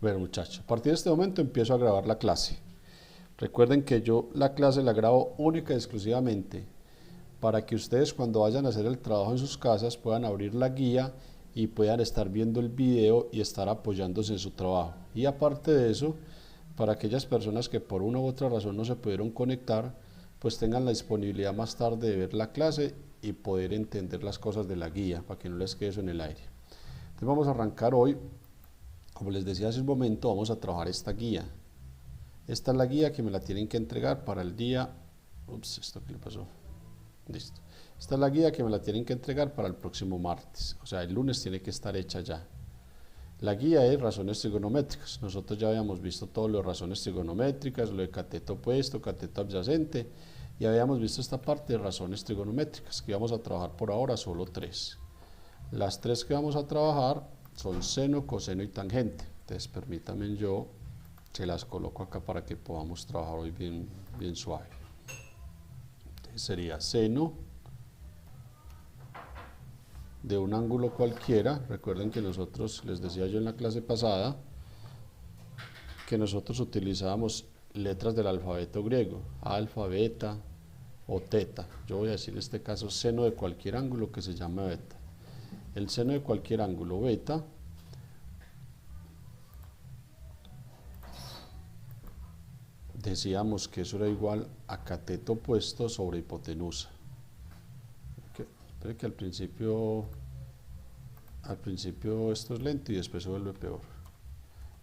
Bueno, muchachos, a partir de este momento empiezo a grabar la clase. Recuerden que yo la clase la grabo única y exclusivamente para que ustedes cuando vayan a hacer el trabajo en sus casas puedan abrir la guía y puedan estar viendo el video y estar apoyándose en su trabajo. Y aparte de eso, para aquellas personas que por una u otra razón no se pudieron conectar, pues tengan la disponibilidad más tarde de ver la clase y poder entender las cosas de la guía, para que no les quede eso en el aire. Entonces vamos a arrancar hoy. Como les decía hace un momento, vamos a trabajar esta guía. Esta es la guía que me la tienen que entregar para el día... Ups, ¿esto qué le pasó? Listo. Esta es la guía que me la tienen que entregar para el próximo martes. O sea, el lunes tiene que estar hecha ya. La guía es razones trigonométricas. Nosotros ya habíamos visto todo lo de razones trigonométricas, lo de cateto opuesto, cateto adyacente, y habíamos visto esta parte de razones trigonométricas, que vamos a trabajar por ahora solo 3. Las 3 que vamos a trabajar son seno, coseno y tangente. Entonces permítanme, yo se las coloco acá para que podamos trabajar hoy bien suave. Entonces sería seno de un ángulo cualquiera. Recuerden que nosotros, les decía yo en la clase pasada, que nosotros utilizábamos letras del alfabeto griego, alfa, beta o teta. Yo voy a decir en este caso seno de cualquier ángulo que se llame beta. El seno de cualquier ángulo beta decíamos que eso era igual a cateto opuesto sobre hipotenusa. Espero que al principio esto es lento y después se vuelve peor.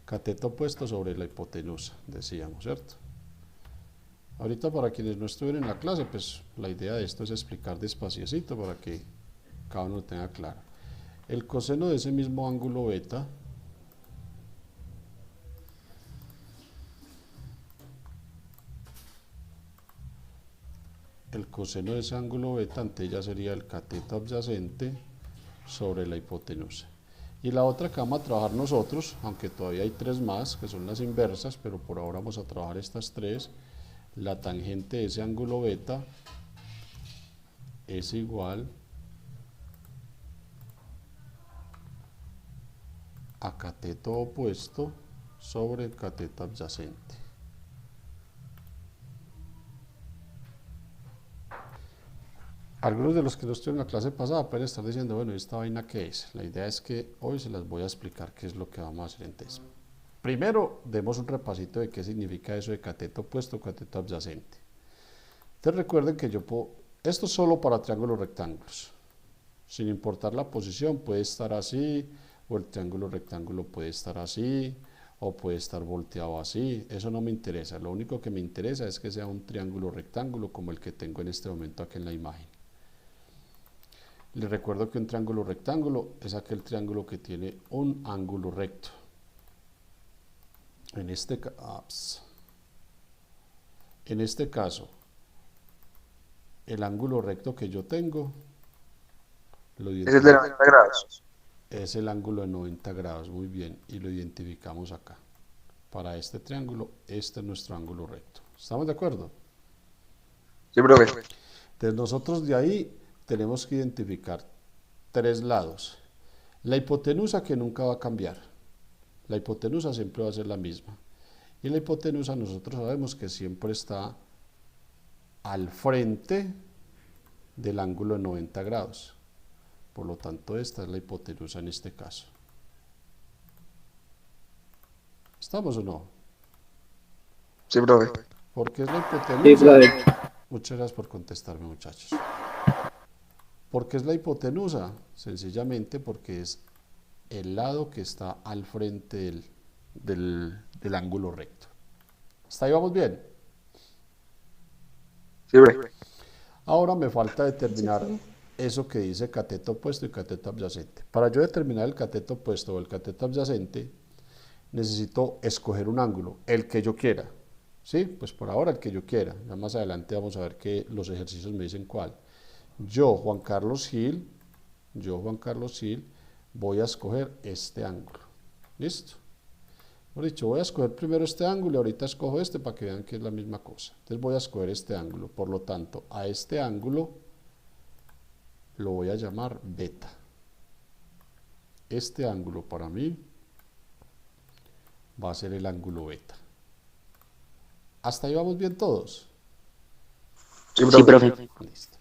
Cateto opuesto sobre la hipotenusa, decíamos, ¿cierto? Ahorita para quienes no estuvieron en la clase, pues la idea de esto es explicar despaciecito para que cada uno lo tenga claro. El coseno de ese mismo ángulo beta ante ella sería el cateto adyacente sobre la hipotenusa. Y la otra que vamos a trabajar nosotros, aunque todavía hay 3 más, que son las inversas, pero por ahora vamos a trabajar estas 3. La tangente de ese ángulo beta es igual a cateto opuesto sobre el cateto adyacente. Algunos de los que no estuvieron en la clase pasada pueden estar diciendo, bueno, ¿esta vaina qué es? La idea es que hoy se las voy a explicar qué es lo que vamos a hacer entonces. Primero, demos un repasito de qué significa eso de cateto opuesto, cateto adyacente. Entonces recuerden que yo puedo, esto es solo para triángulos rectángulos, sin importar la posición, puede estar así, o el triángulo rectángulo puede estar así, o puede estar volteado así, eso no me interesa, lo único que me interesa es que sea un triángulo rectángulo como el que tengo en este momento aquí en la imagen. Les recuerdo que un triángulo rectángulo es aquel triángulo que tiene un ángulo recto. En este caso, el ángulo recto que yo tengo Es el de 90 grados. es el ángulo de 90 grados, muy bien, y lo identificamos acá. Para este triángulo, este es nuestro ángulo recto. ¿Estamos de acuerdo? Sí, profe. Entonces nosotros de ahí tenemos que identificar 3 lados. La hipotenusa, que nunca va a cambiar. La hipotenusa siempre va a ser la misma. Y la hipotenusa nosotros sabemos que siempre está al frente del ángulo de 90 grados. Por lo tanto, esta es la hipotenusa en este caso. ¿Estamos o no? Sí, profe. ¿Por qué es la Sí, hipotenusa? profe. Muchas gracias por contestarme, muchachos. ¿Por qué es la hipotenusa? Sencillamente porque es el lado que está al frente del ángulo recto. ¿Hasta ahí vamos bien? Sí, profe. Ahora me falta determinar eso que dice cateto opuesto y cateto adyacente. Para yo determinar el cateto opuesto o el cateto adyacente, necesito escoger un ángulo, el que yo quiera. ¿Sí? Pues por ahora el que yo quiera. Ya más adelante vamos a ver que los ejercicios me dicen cuál. Yo, Juan Carlos Gil, voy a escoger este ángulo. ¿Listo? Por dicho, voy a escoger primero este ángulo y ahorita escojo este para que vean que es la misma cosa. Entonces voy a escoger este ángulo. Por lo tanto, a este ángulo lo voy a llamar beta. Este ángulo para mí va a ser el ángulo beta. ¿Hasta ahí vamos bien todos? Sí, Sí, profe. profe. Listo.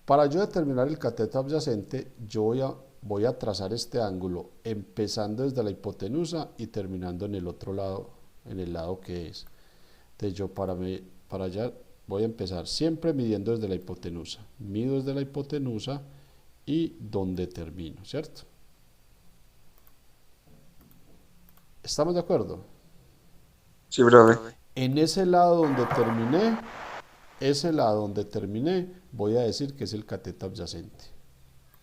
Para yo determinar el cateto adyacente, yo voy a trazar este ángulo empezando desde la hipotenusa y terminando en el otro lado, en el lado que es. Entonces yo para allá voy a empezar siempre midiendo desde la hipotenusa. Mido desde la hipotenusa y donde termino, ¿cierto? ¿Estamos de acuerdo? Sí, profe. En ese lado donde terminé, voy a decir que es el cateto adyacente.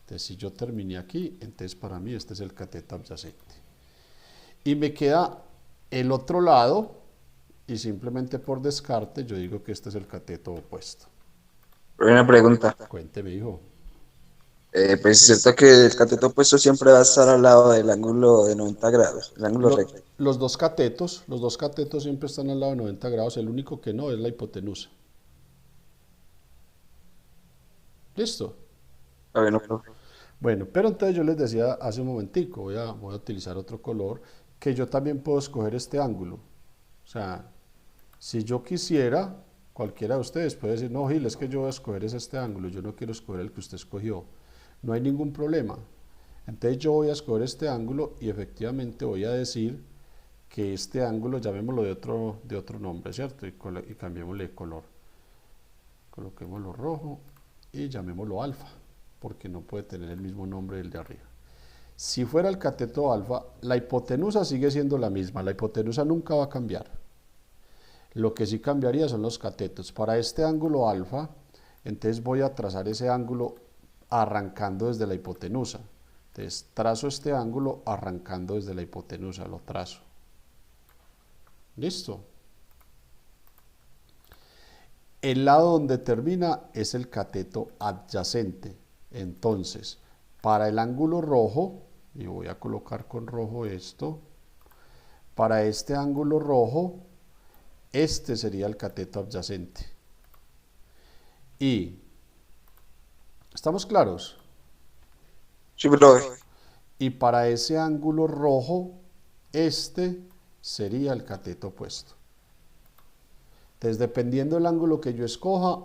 Entonces, si yo terminé aquí, entonces para mí este es el cateto adyacente. Y me queda el otro lado, y simplemente por descarte, yo digo que este es el cateto opuesto. Una pregunta. Cuénteme, hijo. Pues es cierto que el cateto opuesto siempre va a estar al lado del ángulo de 90 grados, el ángulo recto. Los dos catetos siempre están al lado de 90 grados, el único que no es la hipotenusa. ¿Listo? Bueno, profe. Bueno, pero entonces yo les decía hace un momentico, voy a utilizar otro color, que yo también puedo escoger este ángulo. O sea, si yo quisiera, cualquiera de ustedes puede decir, no, Gil, es que yo voy a escoger este ángulo, yo no quiero escoger el que usted escogió. No hay ningún problema. Entonces yo voy a escoger este ángulo y efectivamente voy a decir que este ángulo, llamémoslo de otro nombre, ¿cierto? Y cambiémosle de color. Coloquémoslo rojo y llamémoslo alfa, porque no puede tener el mismo nombre del de arriba. Si fuera el cateto alfa, la hipotenusa sigue siendo la misma, la hipotenusa nunca va a cambiar. Lo que sí cambiaría son los catetos. Para este ángulo alfa, entonces voy a trazar ese ángulo arrancando desde la hipotenusa. Entonces trazo este ángulo arrancando desde la hipotenusa, lo trazo. ¿Listo? El lado donde termina es el cateto adyacente. Entonces, para el ángulo rojo, y voy a colocar con rojo esto, para este ángulo rojo, este sería el cateto adyacente. Y, ¿estamos claros? Sí, profe. Y para ese ángulo rojo, este sería el cateto opuesto. Entonces, dependiendo del ángulo que yo escoja,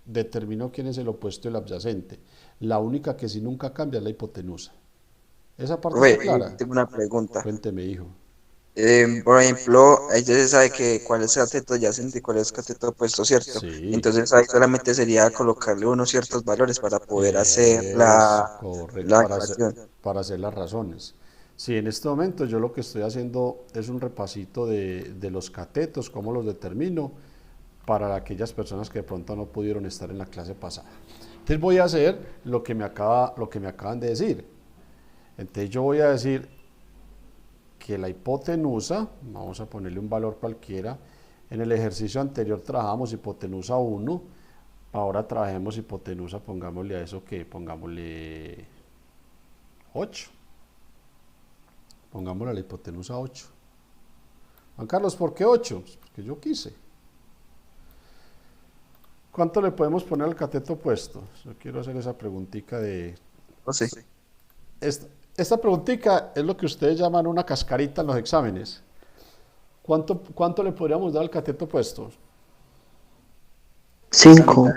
determino quién es el opuesto y el adyacente. La única que sí nunca cambia es la hipotenusa. ¿Esa parte Profe, está clara? tengo una pregunta. Cuénteme, hijo. Por ejemplo, ahí ya se sabe que cuál es cateto adyacente y cuál es cateto opuesto, ¿cierto? Sí. Entonces ahí solamente sería colocarle unos ciertos valores para poder hacer Eso, correcto, la ecuación. para hacer las razones. Sí, en este momento yo lo que estoy haciendo es un repasito de los catetos, cómo los determino, para aquellas personas que de pronto no pudieron estar en la clase pasada. Entonces voy a hacer lo que me acaban de decir. Entonces yo voy a decir que la hipotenusa, vamos a ponerle un valor cualquiera, en el ejercicio anterior trabajamos hipotenusa 1, ahora trabajemos hipotenusa, pongámosle a eso que, pongámosle 8. Pongámosle a la hipotenusa 8. Juan Carlos, ¿por qué 8? Pues porque yo quise. ¿Cuánto le podemos poner al cateto opuesto? Yo quiero hacer esa preguntita de... No sé. Esta preguntita es lo que ustedes llaman una cascarita en los exámenes. ¿Cuánto le podríamos dar al cateto opuesto? 5.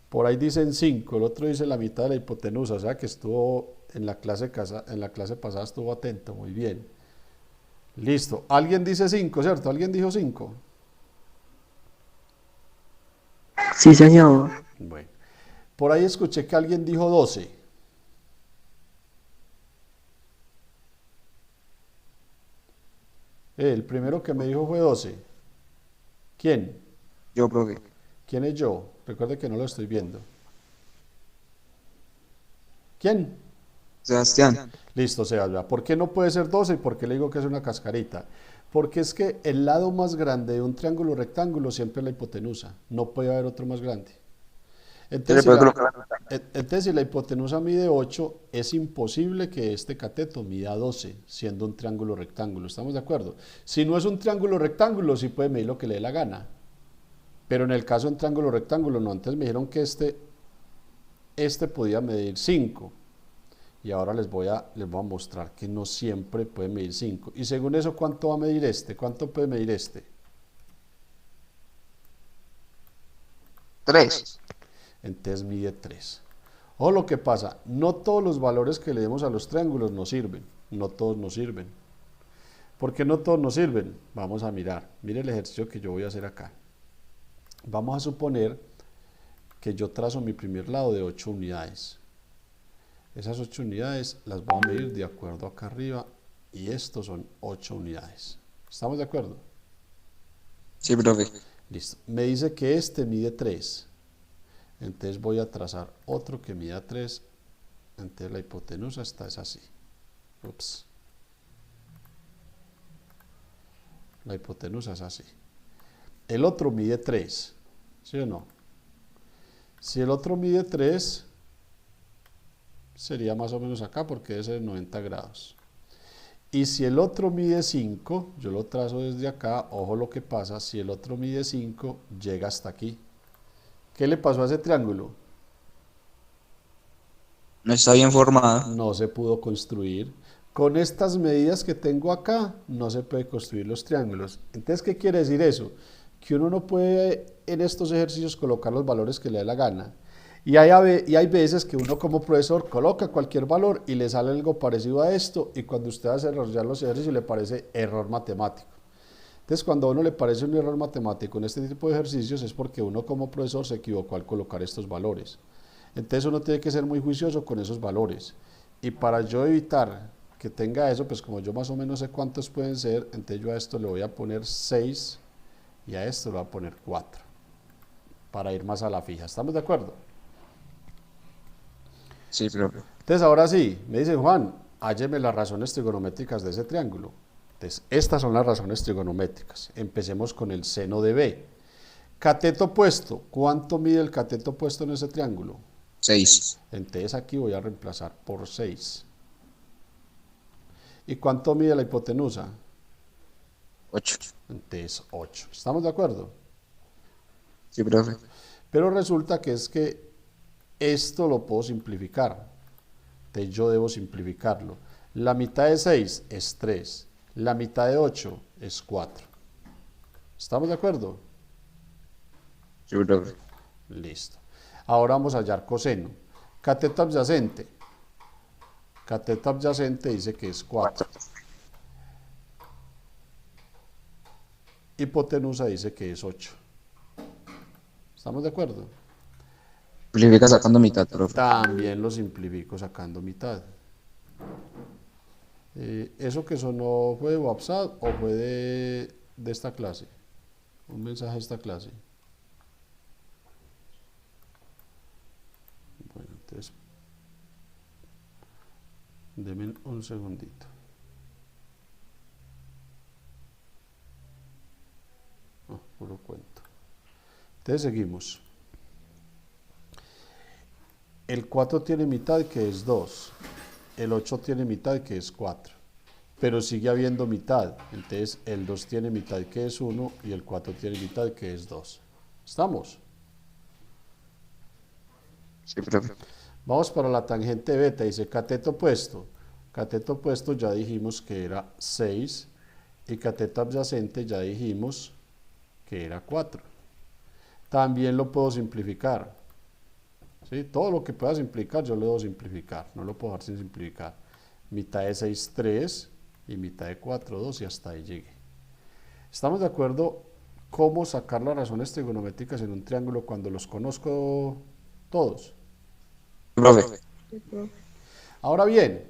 Por ahí dicen 5, el otro dice la mitad de la hipotenusa, o sea que estuvo en la clase pasada estuvo atento, muy bien. Listo, alguien dice 5, ¿cierto? ¿Alguien dijo 5? Sí, señor. Bueno, por ahí escuché que alguien dijo 12. El primero que me dijo fue 12. ¿Quién? Yo, profe. ¿Quién es yo? Recuerde que no lo estoy viendo. ¿Quién? Sebastián. Listo, Sebas. ¿Por qué no puede ser 12 y por qué le digo que es una cascarita? Porque es que el lado más grande de un triángulo rectángulo siempre es la hipotenusa. No puede haber otro más grande. Entonces, si la hipotenusa mide 8, es imposible que este cateto mida 12, siendo un triángulo rectángulo. ¿Estamos de acuerdo? Si no es un triángulo rectángulo, sí puede medir lo que le dé la gana. Pero en el caso de un triángulo rectángulo, no. Antes me dijeron que este podía medir 5. Y ahora les voy a mostrar que no siempre puede medir 5. Y según eso, ¿cuánto va a medir este? ¿Cuánto puede medir este? 3. Entonces mide 3. O lo que pasa, no todos los valores que le demos a los triángulos nos sirven. No todos nos sirven. ¿Por qué no todos nos sirven? Vamos a mirar. Mire el ejercicio que yo voy a hacer acá. Vamos a suponer que yo trazo mi primer lado de 8 unidades. Esas 8 unidades las vamos a medir de acuerdo acá arriba y estos son 8 unidades. ¿Estamos de acuerdo? Sí, profe. Listo. Me dice que este mide 3. Entonces voy a trazar otro que mida 3. Entonces la hipotenusa esta es así. Ups. La hipotenusa es así. El otro mide 3. ¿Sí o no? Si el otro mide 3, sería más o menos acá porque debe ser 90 grados. Y si el otro mide 5, yo lo trazo desde acá, ojo lo que pasa, si el otro mide 5, llega hasta aquí. ¿Qué le pasó a ese triángulo? No está bien formado. No se pudo construir. Con estas medidas que tengo acá, no se puede construir los triángulos. Entonces, ¿qué quiere decir eso? Que uno no puede en estos ejercicios colocar los valores que le dé la gana. Y hay veces que uno como profesor coloca cualquier valor y le sale algo parecido a esto y cuando usted hace desarrollar los ejercicios le parece error matemático. Entonces cuando a uno le parece un error matemático en este tipo de ejercicios es porque uno como profesor se equivocó al colocar estos valores. Entonces uno tiene que ser muy juicioso con esos valores. Y para yo evitar que tenga eso, pues como yo más o menos sé cuántos pueden ser, entonces yo a esto le voy a poner 6 y a esto le voy a poner 4 para ir más a la fija. ¿Estamos de acuerdo? Sí, profe. Entonces ahora sí, me dice Juan, hálleme las razones trigonométricas de ese triángulo. Entonces estas son las razones trigonométricas. Empecemos con el seno de B. Cateto opuesto, ¿cuánto mide el cateto opuesto en ese triángulo? 6. Entonces aquí voy a reemplazar por 6. ¿Y cuánto mide la hipotenusa? 8. Entonces 8. ¿Estamos de acuerdo? Sí, profe. Pero resulta que es que esto lo puedo simplificar. Entonces yo debo simplificarlo. La mitad de 6 es 3. La mitad de 8 es 4. ¿Estamos de acuerdo? Sí, profe. Listo. Ahora vamos a hallar coseno. Cateto adyacente. Cateto adyacente dice que es 4. Hipotenusa dice que es 8. ¿Estamos de acuerdo? Simplifica sacando mitad, profe. También lo simplifico sacando mitad. ¿Eso que sonó fue de WhatsApp o fue de esta clase? Un mensaje de esta clase. Bueno, entonces, denme un segundito. Puro cuento. Entonces seguimos. El 4 tiene mitad que es 2. El 8 tiene mitad que es 4. Pero sigue habiendo mitad. Entonces el 2 tiene mitad que es 1 y el 4 tiene mitad que es 2. ¿Estamos? Sí, profe. Vamos para la tangente beta. Dice cateto opuesto. Cateto opuesto ya dijimos que era 6. Y cateto adyacente ya dijimos que era 4. También lo puedo simplificar. ¿Sí? Todo lo que pueda simplificar, yo lo debo simplificar. No lo puedo dejar sin simplificar. Mitad de 6, 3. Y mitad de 4, 2. Y hasta ahí llegué. ¿Estamos de acuerdo cómo sacar las razones trigonométricas en un triángulo cuando los conozco todos? Profe. Ahora bien,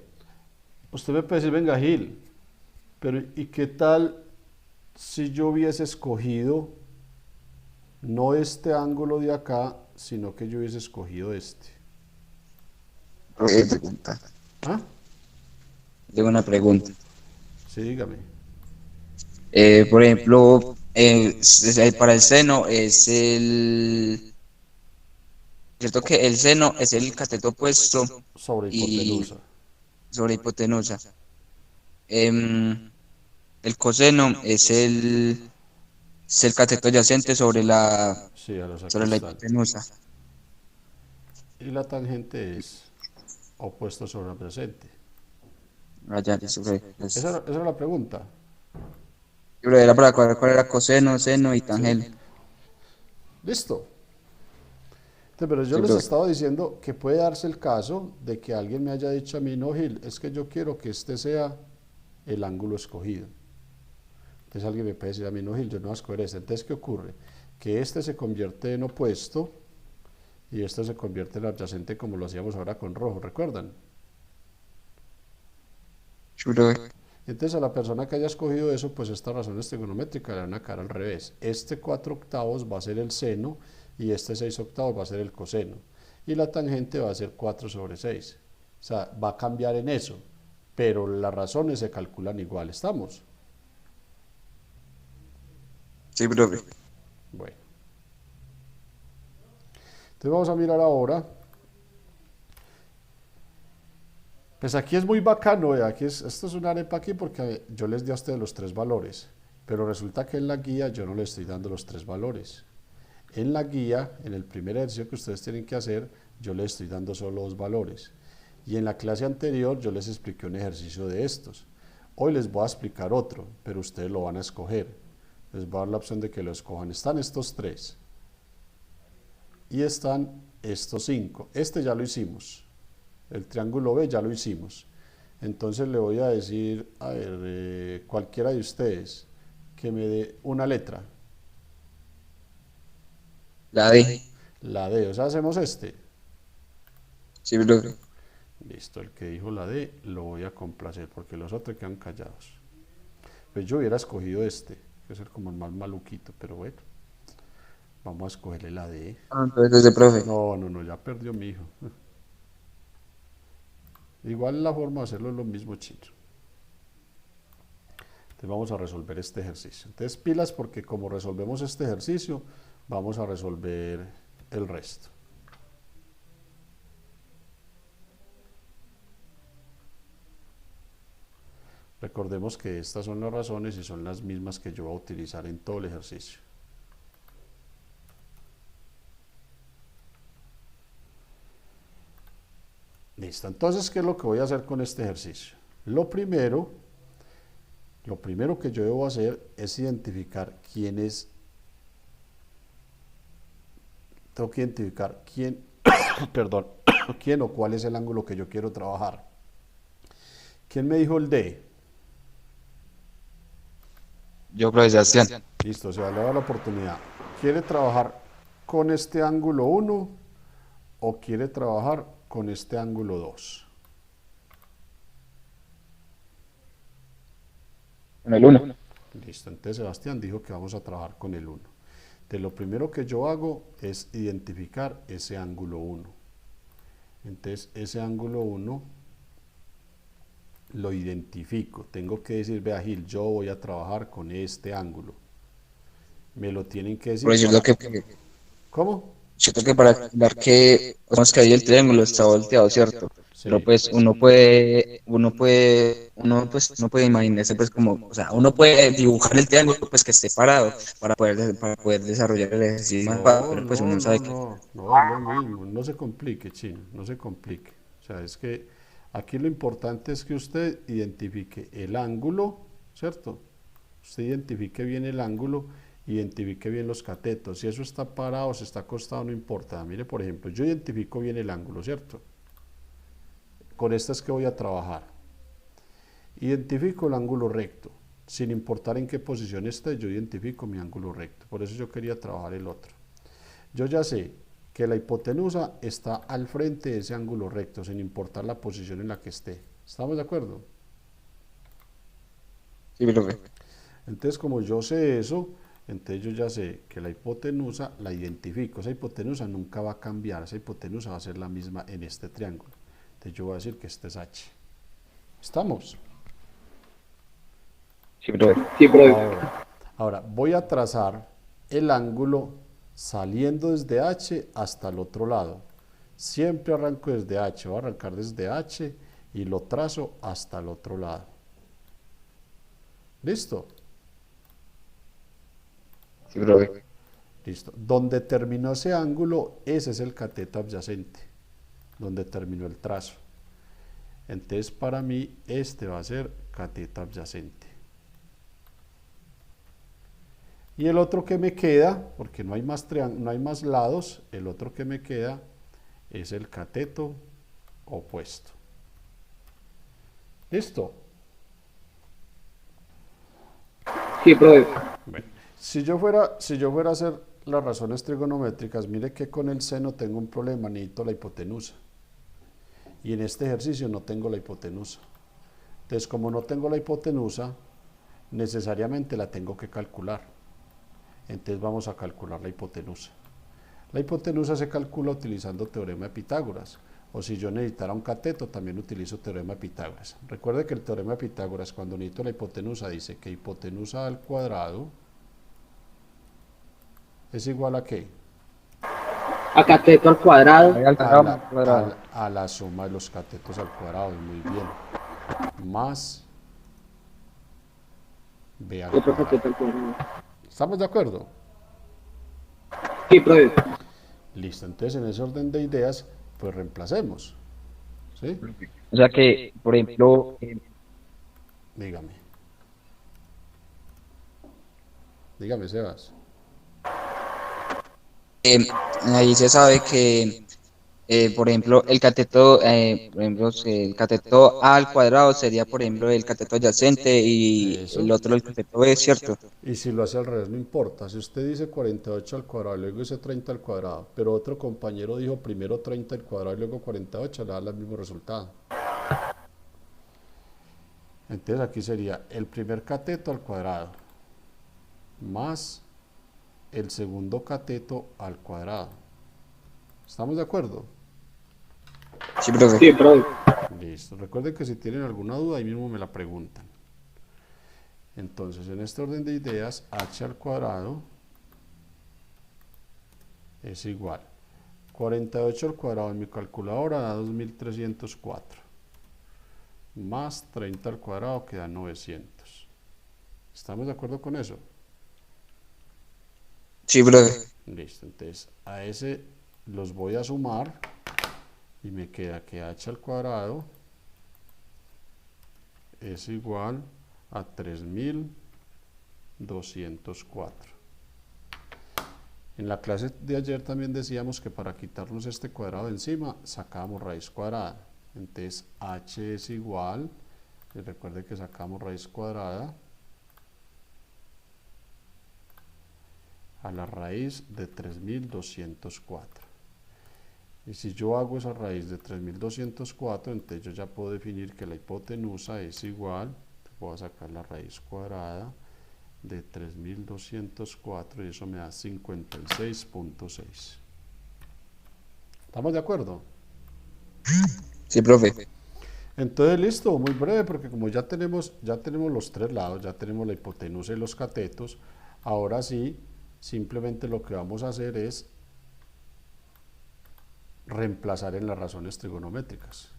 usted me puede decir, venga Gil, pero ¿y qué tal si yo hubiese escogido no este ángulo de acá, sino que yo hubiese escogido este? Profe, pregunta. ¿Ah? Tengo una pregunta. Sí, dígame. Por ejemplo, para el seno es cierto que el seno es el cateto opuesto Sobre y hipotenusa. sobre hipotenusa. El coseno es el cateto adyacente Sí, a los aquí sobre la están. hipotenusa. Y la tangente es opuesto sobre adyacente. Ah, ya, listo, profe. Esa era la pregunta. Sí, profe, era para cuál era coseno, seno y tangente. Listo. Entonces, pero yo Sí, les profe. estaba diciendo que puede darse el caso de que alguien me haya dicho a mí, no, Gil, es que yo quiero que este sea el ángulo escogido. Entonces alguien me puede decir a mí, no, Gil, yo no voy a escoger este. Entonces, ¿qué ocurre? Que este se convierte en opuesto y este se convierte en adyacente como lo hacíamos ahora con rojo, ¿recuerdan? Sí, profe. Entonces a la persona que haya escogido eso, pues esta razón trigonométrica le da una cara al revés. Este 4 octavos va a ser el seno y este 6 octavos va a ser el coseno. Y la tangente va a ser 4 sobre 6. O sea, va a cambiar en eso, pero las razones se calculan igual, ¿estamos? Sí, profe. Bueno, entonces vamos a mirar ahora. Pues aquí es muy bacano, aquí esto es una arepa aquí porque yo les di a ustedes los 3 valores, pero resulta que en la guía yo no les estoy dando los 3 valores. En la guía, en el primer ejercicio que ustedes tienen que hacer, yo les estoy dando solo 2 valores. Y en la clase anterior yo les expliqué un ejercicio de estos. Hoy les voy a explicar otro, pero ustedes lo van a escoger. Les voy a dar la opción de que lo escojan. Están estos 3 y están estos 5. Este ya lo hicimos. El triángulo B ya lo hicimos. Entonces le voy a decir, a ver, cualquiera de ustedes que me dé una letra. La D. La D, o sea, hacemos este. Sí, profe. Listo, el que dijo la D lo voy a complacer porque los otros quedan callados. Pues yo hubiera escogido este, que es el como el más maluquito, pero bueno, vamos a escogerle la D. Ah, entonces ese profe. No, no, no, ya perdió mi hijo. Igual la forma de hacerlo es lo mismo, chino. Entonces vamos a resolver este ejercicio. Entonces pilas porque como resolvemos este ejercicio, vamos a resolver el resto. Recordemos que estas son las razones y son las mismas que yo voy a utilizar en todo el ejercicio. Listo, entonces, ¿qué es lo que voy a hacer con este ejercicio? Lo primero que yo debo hacer es identificar quién es, tengo que identificar quién, perdón, quién o cuál es el ángulo que yo quiero trabajar. ¿Quién me dijo el D? Yo, profe Sebastián. Listo, se va a dar la oportunidad. ¿Quiere trabajar con este ángulo 1 o quiere trabajar con este ángulo 2? Con el 1. Listo, entonces Sebastián dijo que vamos a trabajar con el 1. Entonces lo primero que yo hago es identificar ese ángulo 1. Entonces ese ángulo 1 lo identifico. Tengo que decir, vea Gil, yo voy a trabajar con este ángulo. Me lo tienen que decir. Por decirlo que, ¿Cómo? siento que para calcular que, digamos que ahí el triángulo está volteado, ¿cierto? Pero Sí. pues uno puede imaginarse pues como, o sea, uno puede dibujar el triángulo pues que esté parado para poder desarrollar el ejercicio más fácil, No, pero pues no, uno no, sabe que, no, no, es lo mismo, no se complique, chino, no se complique. O sea, es que aquí lo importante es que usted identifique el ángulo, ¿cierto? Usted identifique bien el ángulo, identifique bien los catetos. Si eso está parado, si está acostado, no importa. Mire, por ejemplo, yo identifico bien el ángulo, ¿cierto? Con esta es que voy a trabajar. Identifico el ángulo recto. Sin importar en qué posición esté, yo identifico mi ángulo recto. Por eso yo quería trabajar el otro. Yo ya sé que la hipotenusa está al frente de ese ángulo recto, sin importar la posición en la que esté. ¿Estamos de acuerdo? sí, profe. Entonces, como yo sé eso, entonces yo ya sé que la hipotenusa la identifico. Esa hipotenusa nunca va a cambiar, esa hipotenusa va a ser la misma en este triángulo. Entonces yo voy a decir que este es H. ¿Estamos? Sí, profe. Ahora, voy a trazar el ángulo saliendo desde H hasta el otro lado. Siempre arranco desde H, voy a arrancar desde H y lo trazo hasta el otro lado. ¿Listo? Sí, profe. Listo. Donde terminó ese ángulo, ese es el cateto adyacente, donde terminó el trazo. Entonces para mí este va a ser cateto adyacente. Y el otro que me queda, porque no hay más lados, el otro que me queda es el cateto opuesto. ¿Listo? Sí, profe. Bueno, si yo fuera a hacer las razones trigonométricas, mire que con el seno tengo un problema, necesito la hipotenusa. Y en este ejercicio no tengo la hipotenusa. Entonces, como no tengo la hipotenusa, necesariamente la tengo que calcular. Entonces vamos a calcular la hipotenusa. La hipotenusa se calcula utilizando teorema de Pitágoras. O si yo necesitara un cateto, también utilizo teorema de Pitágoras. Recuerde que el teorema de Pitágoras, cuando necesito la hipotenusa, dice que hipotenusa al cuadrado es igual a ¿qué? A cateto al cuadrado. Al A cuadrado la, más cuadrado. a la suma de los catetos al cuadrado, muy bien. Más b al Otro cuadrado. cateto al cuadrado. ¿Estamos de acuerdo? Sí, profe. Listo, entonces en ese orden de ideas, pues reemplacemos. ¿Sí? O sea que, por ejemplo, Dígame. Dígame, Sebas. eh, ahí se sabe que, por ejemplo, el cateto A al cuadrado sería, por ejemplo, el cateto adyacente y el Eso. otro el cateto B, ¿cierto? Y si lo hace al revés, no importa. Si usted dice 48 al cuadrado y luego dice 30 al cuadrado, pero otro compañero dijo primero 30 al cuadrado y luego 48, le da el mismo resultado. Entonces aquí sería el primer cateto al cuadrado más el segundo cateto al cuadrado. ¿Estamos de acuerdo? Sí, profe. Sí, profe. Listo. Recuerden que si tienen alguna duda, ahí mismo me la preguntan. Entonces, en este orden de ideas, h al cuadrado es igual. 48 al cuadrado en mi calculadora da 2304. Más 30 al cuadrado queda 900. ¿Estamos de acuerdo con eso? Sí, profe. Listo. Entonces, a ese los voy a sumar y me queda que h al cuadrado es igual a 3204. En la clase de ayer también decíamos que para quitarnos este cuadrado de encima sacábamos raíz cuadrada. Entonces h es igual, y recuerde que sacamos raíz cuadrada a la raíz de 3204. Y si yo hago esa raíz de 3204, entonces yo ya puedo definir que la hipotenusa es igual, voy a sacar la raíz cuadrada de 3204 y eso me da 56.6. ¿Estamos de acuerdo? Sí, profe. Entonces listo, muy breve, porque como ya tenemos los tres lados, ya tenemos la hipotenusa y los catetos, ahora sí, simplemente lo que vamos a hacer es reemplazar en las razones trigonométricas.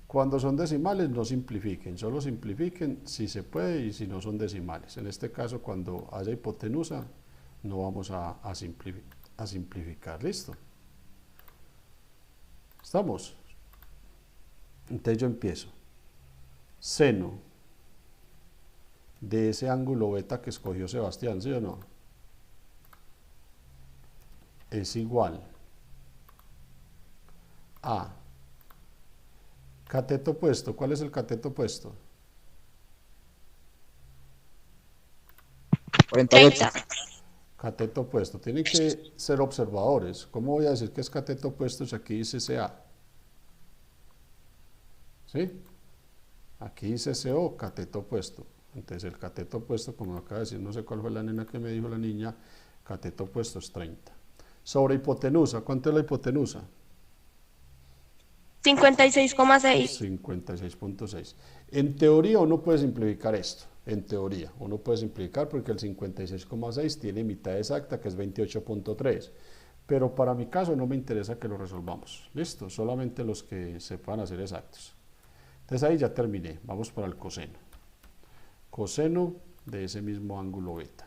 Cuando son decimales no simplifiquen, solo simplifiquen si se puede y si no son decimales. En este caso, cuando haya hipotenusa, no vamos a simplificar. ¿Listo? ¿Estamos? Entonces yo empiezo. Seno de ese ángulo beta que escogió Sebastián, ¿sí o no? Es igual a cateto opuesto. ¿Cuál es el cateto opuesto? 48. Cateto opuesto. Tienen que ser observadores. ¿Cómo voy a decir que es cateto opuesto si aquí dice CA? ¿Sí? Aquí dice CO, cateto opuesto. Entonces el cateto opuesto, como acaba de decir, no sé cuál fue la nena que me dijo la niña, cateto opuesto es 30. Sobre hipotenusa, ¿cuánto es la hipotenusa? 56,6. 56.6. En teoría uno puede simplificar esto. En teoría uno puede simplificar porque el 56,6 tiene mitad exacta que es 28.3. Pero para mi caso no me interesa que lo resolvamos. Listo, solamente los que sepan hacer exactos. Entonces ahí ya terminé. Vamos para el coseno. Coseno de ese mismo ángulo beta.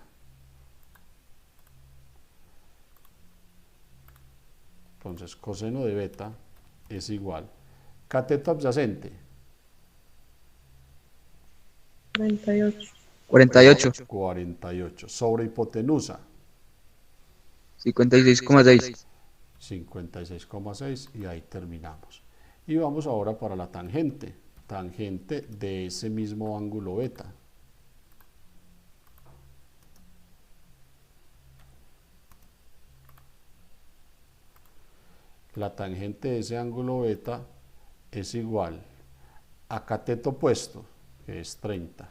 Entonces coseno de beta es igual. Cateto adyacente. 48. 48. 48. Sobre hipotenusa. 56,6. 56,6 y ahí terminamos. Y vamos ahora para la tangente. Tangente de ese mismo ángulo beta. La tangente de ese ángulo beta es igual a cateto opuesto, que es 30,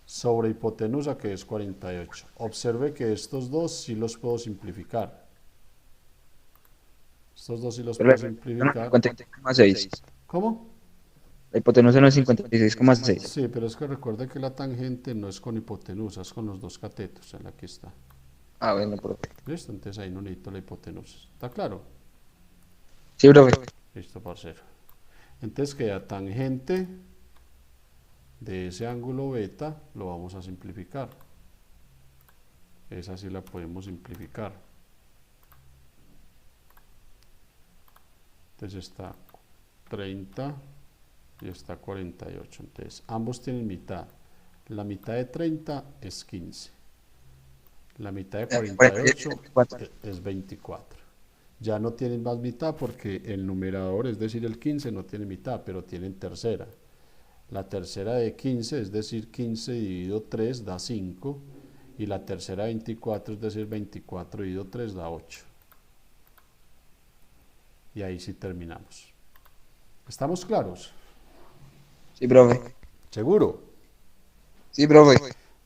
sobre hipotenusa, que es 48. Observe que estos dos sí los puedo simplificar. Estos dos sí los puedo simplificar. 56,6. ¿Cómo? La hipotenusa no es 56,6. Sí, pero es que recuerde que la tangente no es con hipotenusa, es con los dos catetos. Aquí está. Ah, bueno, profe. ¿Listo? Entonces ahí no necesito la hipotenusa. ¿Está claro? Sí, profe. Listo, parcero. Entonces queda tangente de ese ángulo beta, lo vamos a simplificar. Esa sí la podemos simplificar. Entonces está 30 y está 48. Entonces ambos tienen mitad. La mitad de 30 es 15. La mitad de 48 es 24. Ya no tienen más mitad porque el numerador, es decir, el 15 no tiene mitad, pero tienen tercera. La tercera de 15, es decir, 15 dividido 3 da 5. Y la tercera de 24, es decir, 24 dividido 3 da 8. Y ahí sí terminamos. ¿Estamos claros? Sí, profe. ¿Seguro? Sí, profe.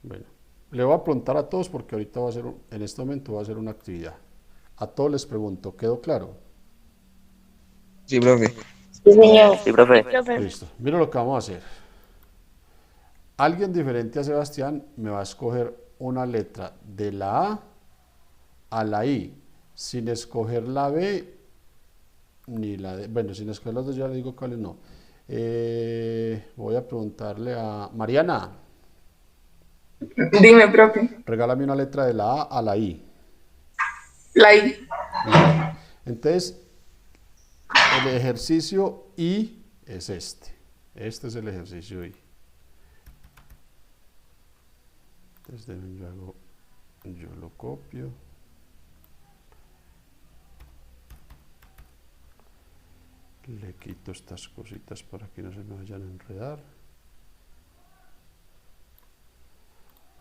Bueno, le voy a preguntar a todos porque ahorita va a ser, en este momento va a hacer una actividad. A todos les pregunto, ¿quedó claro? Sí, profe. Sí, señor. Sí, profe. Listo. Mira lo que vamos a hacer. Alguien diferente a Sebastián me va a escoger una letra de la A a la I, sin escoger la B ni la D. Bueno, sin escoger las dos ya le digo cuáles no. Voy a preguntarle a Mariana. Dime, profe. Regálame una letra de la A a la I. La I. Entonces, el ejercicio I es este. Este es el ejercicio I. Entonces, yo lo copio. Le quito estas cositas para que no se me vayan a enredar.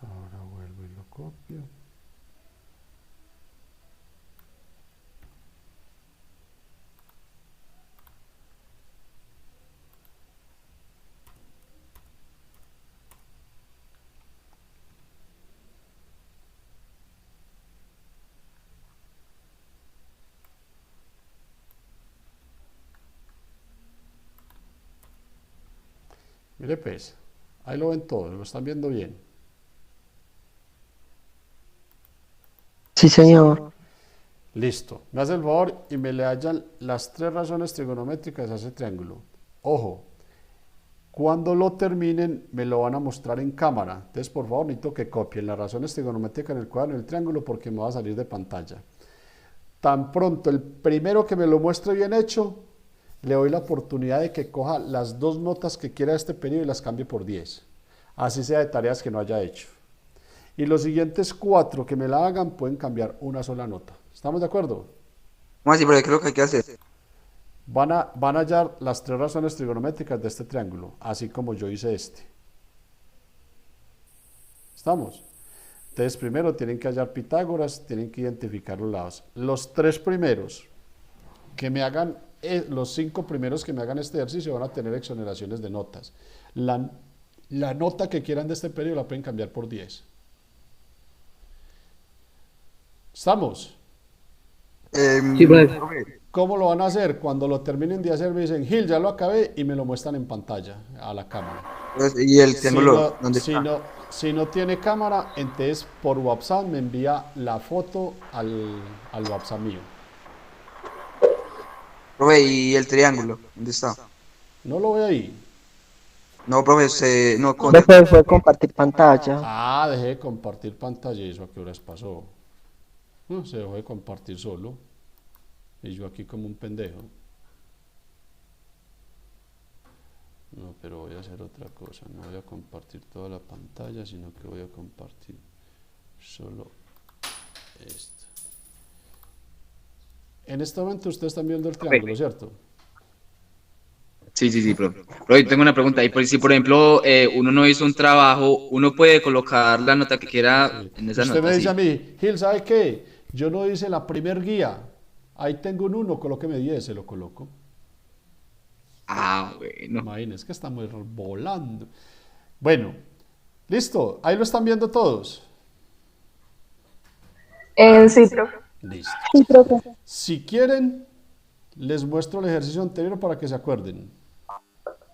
Ahora vuelvo y lo copio. Mire pues, ahí lo ven todos, lo están viendo bien. Sí, señor. Listo, me hace el favor y me le hallan las tres razones trigonométricas a ese triángulo. Ojo, cuando lo terminen me lo van a mostrar en cámara. Entonces, por favor, necesito que copien las razones trigonométricas en el cuaderno del triángulo porque me va a salir de pantalla. Tan pronto el primero que me lo muestre bien hecho, le doy la oportunidad de que coja las dos notas que quiera de este periodo y las cambie por 10. Así sea de tareas que no haya hecho. Y los siguientes 4 que me la hagan pueden cambiar una sola nota. ¿Estamos de acuerdo? ¿Cómo así, profe? ¿Qué es lo que hay que hacer? Van a hallar las tres razones trigonométricas de este triángulo, así como yo hice este. ¿Estamos? Entonces, primero tienen que hallar Pitágoras, tienen que identificar los lados. Los tres primeros que me hagan, los 5 primeros que me hagan este ejercicio van a tener exoneraciones de notas. La nota que quieran de este periodo la pueden cambiar por 10. ¿Estamos? Sí, profe. ¿Cómo lo van a hacer? Cuando lo terminen de hacer me dicen, Gil, ya lo acabé y me lo muestran en pantalla a la cámara. ¿Y el Si triángulo no, dónde está? si no tiene cámara, entonces por WhatsApp me envía la foto al WhatsApp mío. Profe, ¿y el triángulo? ¿Dónde está? No lo veo ahí. No, profe, no, Profe, fue compartir pantalla. Ah, dejé de compartir pantalla y eso a qué horas pasó. Se dejó de compartir solo. Y yo aquí como un pendejo. No, pero voy a hacer otra cosa. No voy a compartir toda la pantalla, sino que voy a compartir solo esto. En este momento ustedes están viendo el triángulo, ¿cierto? Sí, profe. Profe, tengo una pregunta. Y si, por ejemplo, uno no hizo un trabajo, ¿uno puede colocar la nota que quiera Sí. en esa Usted nota? me dice Sí. a mí, Gil, ¿sabe qué? Yo no hice la primer guía. Ahí tengo un 1, colóqueme 10, se lo coloco. Ah, bueno. Imagínense que estamos volando. Bueno, listo. Ahí lo están viendo todos. Sí, profe. Listo. Sí, profe. Si quieren, les muestro el ejercicio anterior para que se acuerden.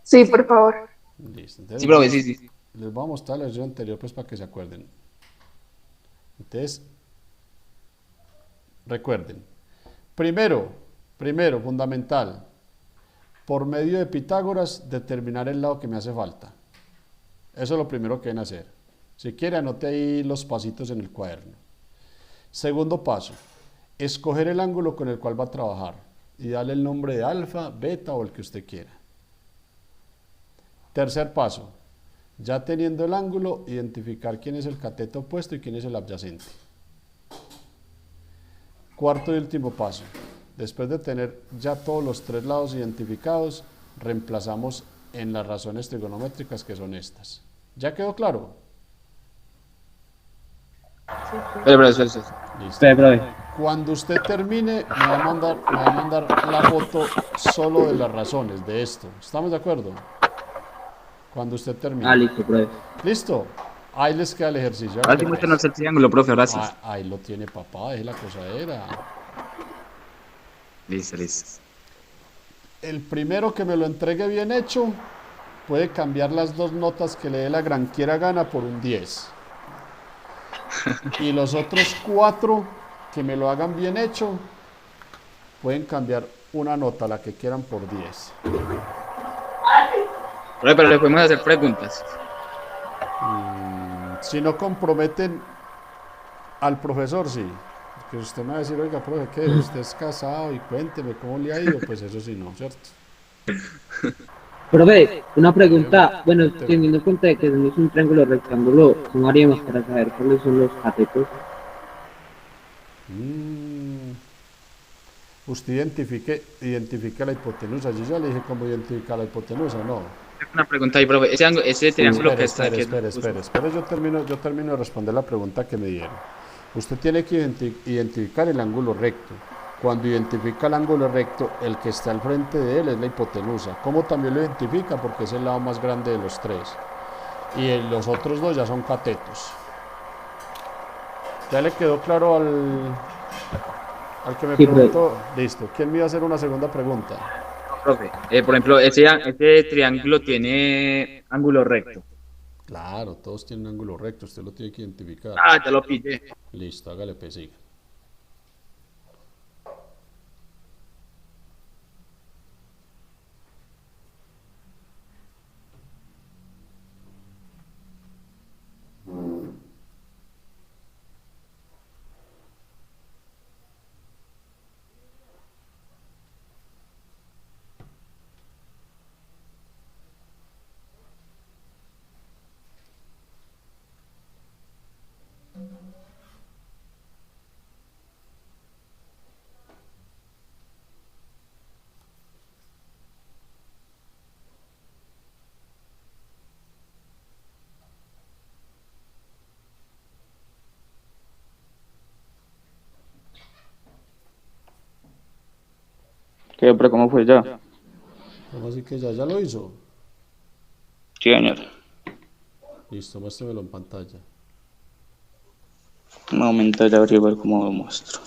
Sí, por favor. Listo. Entonces, Sí, profe, sí. les voy a mostrar el ejercicio anterior pues para que se acuerden. Entonces, recuerden. Primero, fundamental, por medio de Pitágoras, determinar el lado que me hace falta. Eso es lo primero que deben hacer. Si quiere, anote ahí los pasitos en el cuaderno. Segundo paso, escoger el ángulo con el cual va a trabajar y darle el nombre de alfa, beta o el que usted quiera. Tercer paso, ya teniendo el ángulo, identificar quién es el cateto opuesto y quién es el adyacente. Cuarto y último paso, después de tener ya todos los tres lados identificados, reemplazamos en las razones trigonométricas que son estas. ¿Ya quedó claro? Espera. Listo. Profe. Cuando usted termine, me va a mandar la foto solo de las razones de esto. ¿Estamos de acuerdo? Cuando usted termine. Listo, profe. ¿Listo? Ahí les queda el ejercicio. Ahora sí muéstranos el triángulo, profe, gracias. Ahí lo tiene papá, deje la cosadera. Listo. El primero que me lo entregue bien hecho, puede cambiar las dos notas que le dé la granquiera gana por un 10. Y los otros 4 que me lo hagan bien hecho, pueden cambiar una nota, la que quieran, por 10. Profe, pero le podemos hacer preguntas. Si no comprometen al profesor, sí. Que usted me va a decir, oiga, profe, ¿qué? Usted es casado y cuénteme cómo le ha ido. Pues eso sí, no, ¿cierto? Profe, una pregunta, bueno, teniendo en cuenta de que no es un triángulo rectángulo, ¿cómo haríamos para saber cuáles son los catetos? Usted identifique la hipotenusa. Yo ya le dije cómo identificar la hipotenusa, ¿no? Una pregunta ahí, profe. Ese triángulo que está aquí. Espere, yo termino de responder la pregunta que me dieron. Usted tiene que identificar el ángulo recto. Cuando identifica el ángulo recto, el que está al frente de él es la hipotenusa. ¿Cómo también lo identifica? Porque es el lado más grande de los tres. Y los otros dos ya son catetos. ¿Ya le quedó claro al que me preguntó? Listo. ¿Quién me iba a hacer una segunda pregunta? Profe, por ejemplo, ese triángulo tiene ángulo recto. Claro, todos tienen ángulo recto. Usted lo tiene que identificar. Ya lo pillé. Listo, hágale, pues, siga. ¿Qué, pero cómo fue ya? ¿Cómo así que ya lo hizo? Sí, señor. Listo, muéstremelo en pantalla. Un momento, ya abrí a ver cómo lo muestro.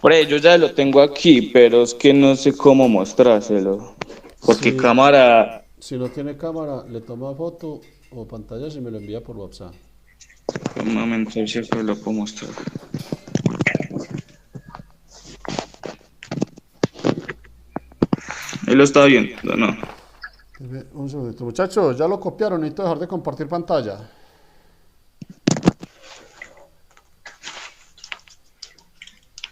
Por ello ya lo tengo aquí, pero es que no sé cómo mostrárselo. Porque Sí. cámara... Si no tiene cámara, le toma foto o pantalla y me lo envía por WhatsApp. Un momento, a ver si lo puedo mostrar. Él lo está viendo, ¿no? Un segundito. Muchachos, ya lo copiaron, necesito dejar de compartir pantalla.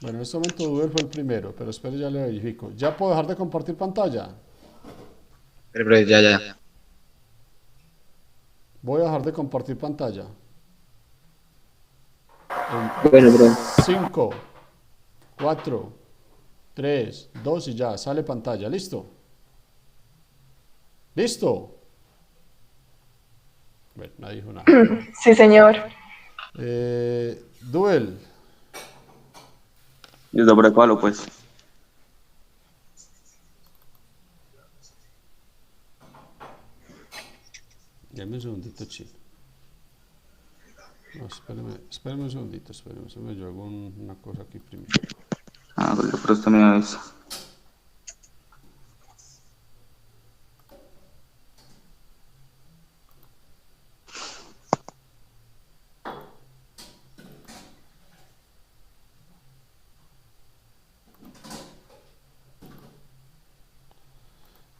Bueno, en este momento Duel fue el primero, pero espere, ya le verifico. ¿Ya puedo dejar de compartir pantalla? Pero ya. Voy a dejar de compartir pantalla. Bueno, bro. 5, 4, 3, 2 y ya, sale pantalla. ¿Listo? ¿Listo? Bueno, nadie dijo nada. Sí, señor. Duel. Listo, por acá lo pues. Dame un segundito, chino. No, espérame un segundito, espérame, yo hago una cosa aquí primero. Ah, porque por esto me avisa.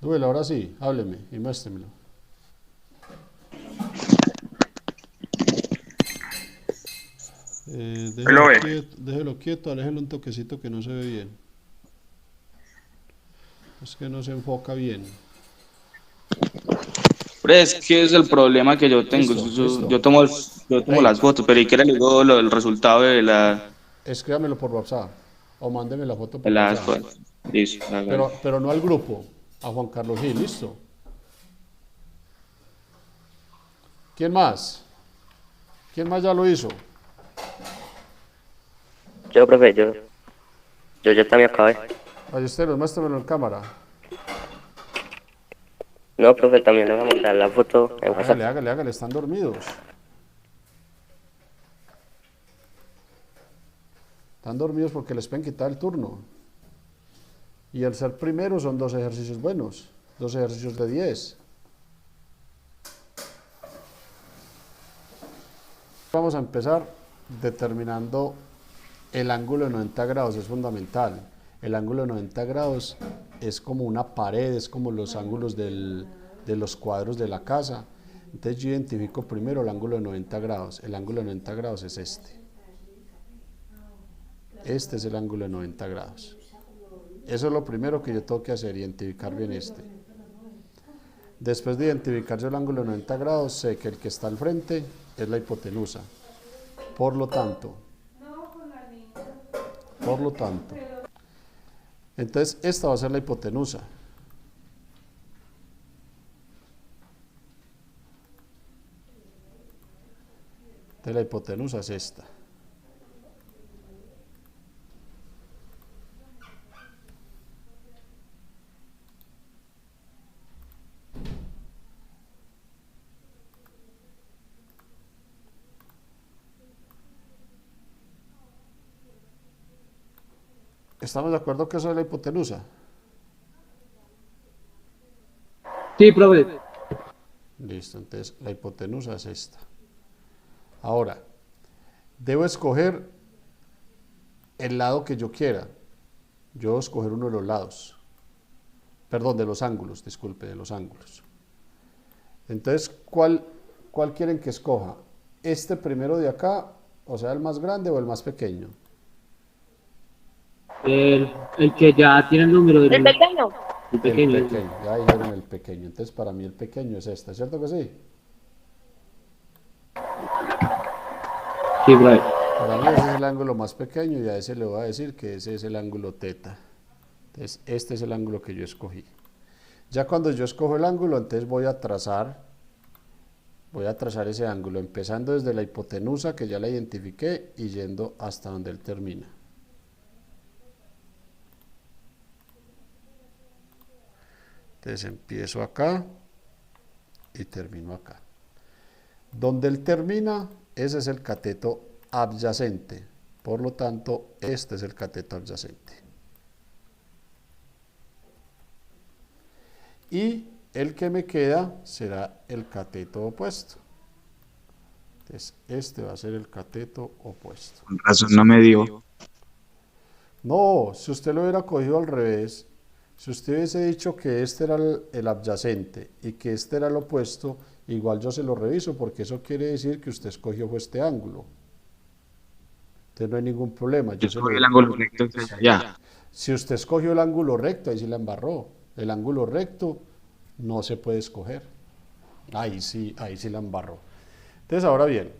Duel, ahora sí, hábleme y muéstremelo. Déjelo quieto, aléjelo un toquecito que no se ve bien. Es que no se enfoca bien. Pero es que es el problema que yo tengo. Listo. Yo tomo las fotos, pero ¿y qué le digo el resultado de Escríbamelo por WhatsApp o mándeme la foto por las WhatsApp. fotos? Listo, hágale. Pero no al grupo, a Juan Carlos Gil, ¿listo? ¿Quién más? ¿Quién más ya lo hizo? Yo, profe, yo ya también acabé. Ballesteros, muéstramelo en cámara. No, profe, también le voy a mandar la foto en WhatsApp. Hágale, están dormidos. Están dormidos porque les pueden quitar el turno. Y el ser primero son 2 ejercicios buenos, 2 ejercicios de 10. Vamos a empezar determinando el ángulo de 90 grados, es fundamental. El ángulo de 90 grados es como una pared, es como los ángulos de los cuadros de la casa. Entonces yo identifico primero el ángulo de 90 grados. El ángulo de 90 grados es este. Este es el ángulo de 90 grados. Eso es lo primero que yo tengo que hacer, identificar bien este. Después de identificar yo el ángulo de 90 grados, sé que el que está al frente es la hipotenusa. Por lo tanto, entonces esta va a ser la hipotenusa. Entonces la hipotenusa es esta. ¿Estamos de acuerdo que eso es la hipotenusa? Sí, profe. Listo, entonces la hipotenusa es esta. Ahora, debo escoger el lado que yo quiera. Yo debo escoger uno de los lados. Perdón, de los ángulos, disculpe, de los ángulos. Entonces, ¿cuál quieren que escoja? ¿Este primero de acá, o sea, el más grande o el más pequeño? El que ya tiene el número del... ¿El pequeño? El pequeño. El pequeño, ya dijeron el pequeño. Entonces, para mí el pequeño es este, ¿cierto que sí? Sí, profe. Para mí ese es el ángulo más pequeño y a ese le voy a decir que ese es el ángulo teta. Entonces, este es el ángulo que yo escogí. Ya cuando yo escojo el ángulo, entonces voy a trazar ese ángulo, empezando desde la hipotenusa, que ya la identifiqué, y yendo hasta donde él termina. Entonces empiezo acá y termino acá. Donde él termina, ese es el cateto adyacente. Por lo tanto, este es el cateto adyacente. Y el que me queda será el cateto opuesto. Entonces, este va a ser el cateto opuesto. Con razón no me dio. No, si usted lo hubiera cogido al revés, Si usted hubiese dicho que este era el adyacente y que este era el opuesto, igual yo se lo reviso porque eso quiere decir que usted escogió fue este ángulo. Entonces no hay ningún problema. Yo escogí el ángulo recto, entonces ya. Si usted escogió el ángulo recto, ahí sí la embarró. El ángulo recto no se puede escoger. Ahí sí la embarró. Entonces ahora bien,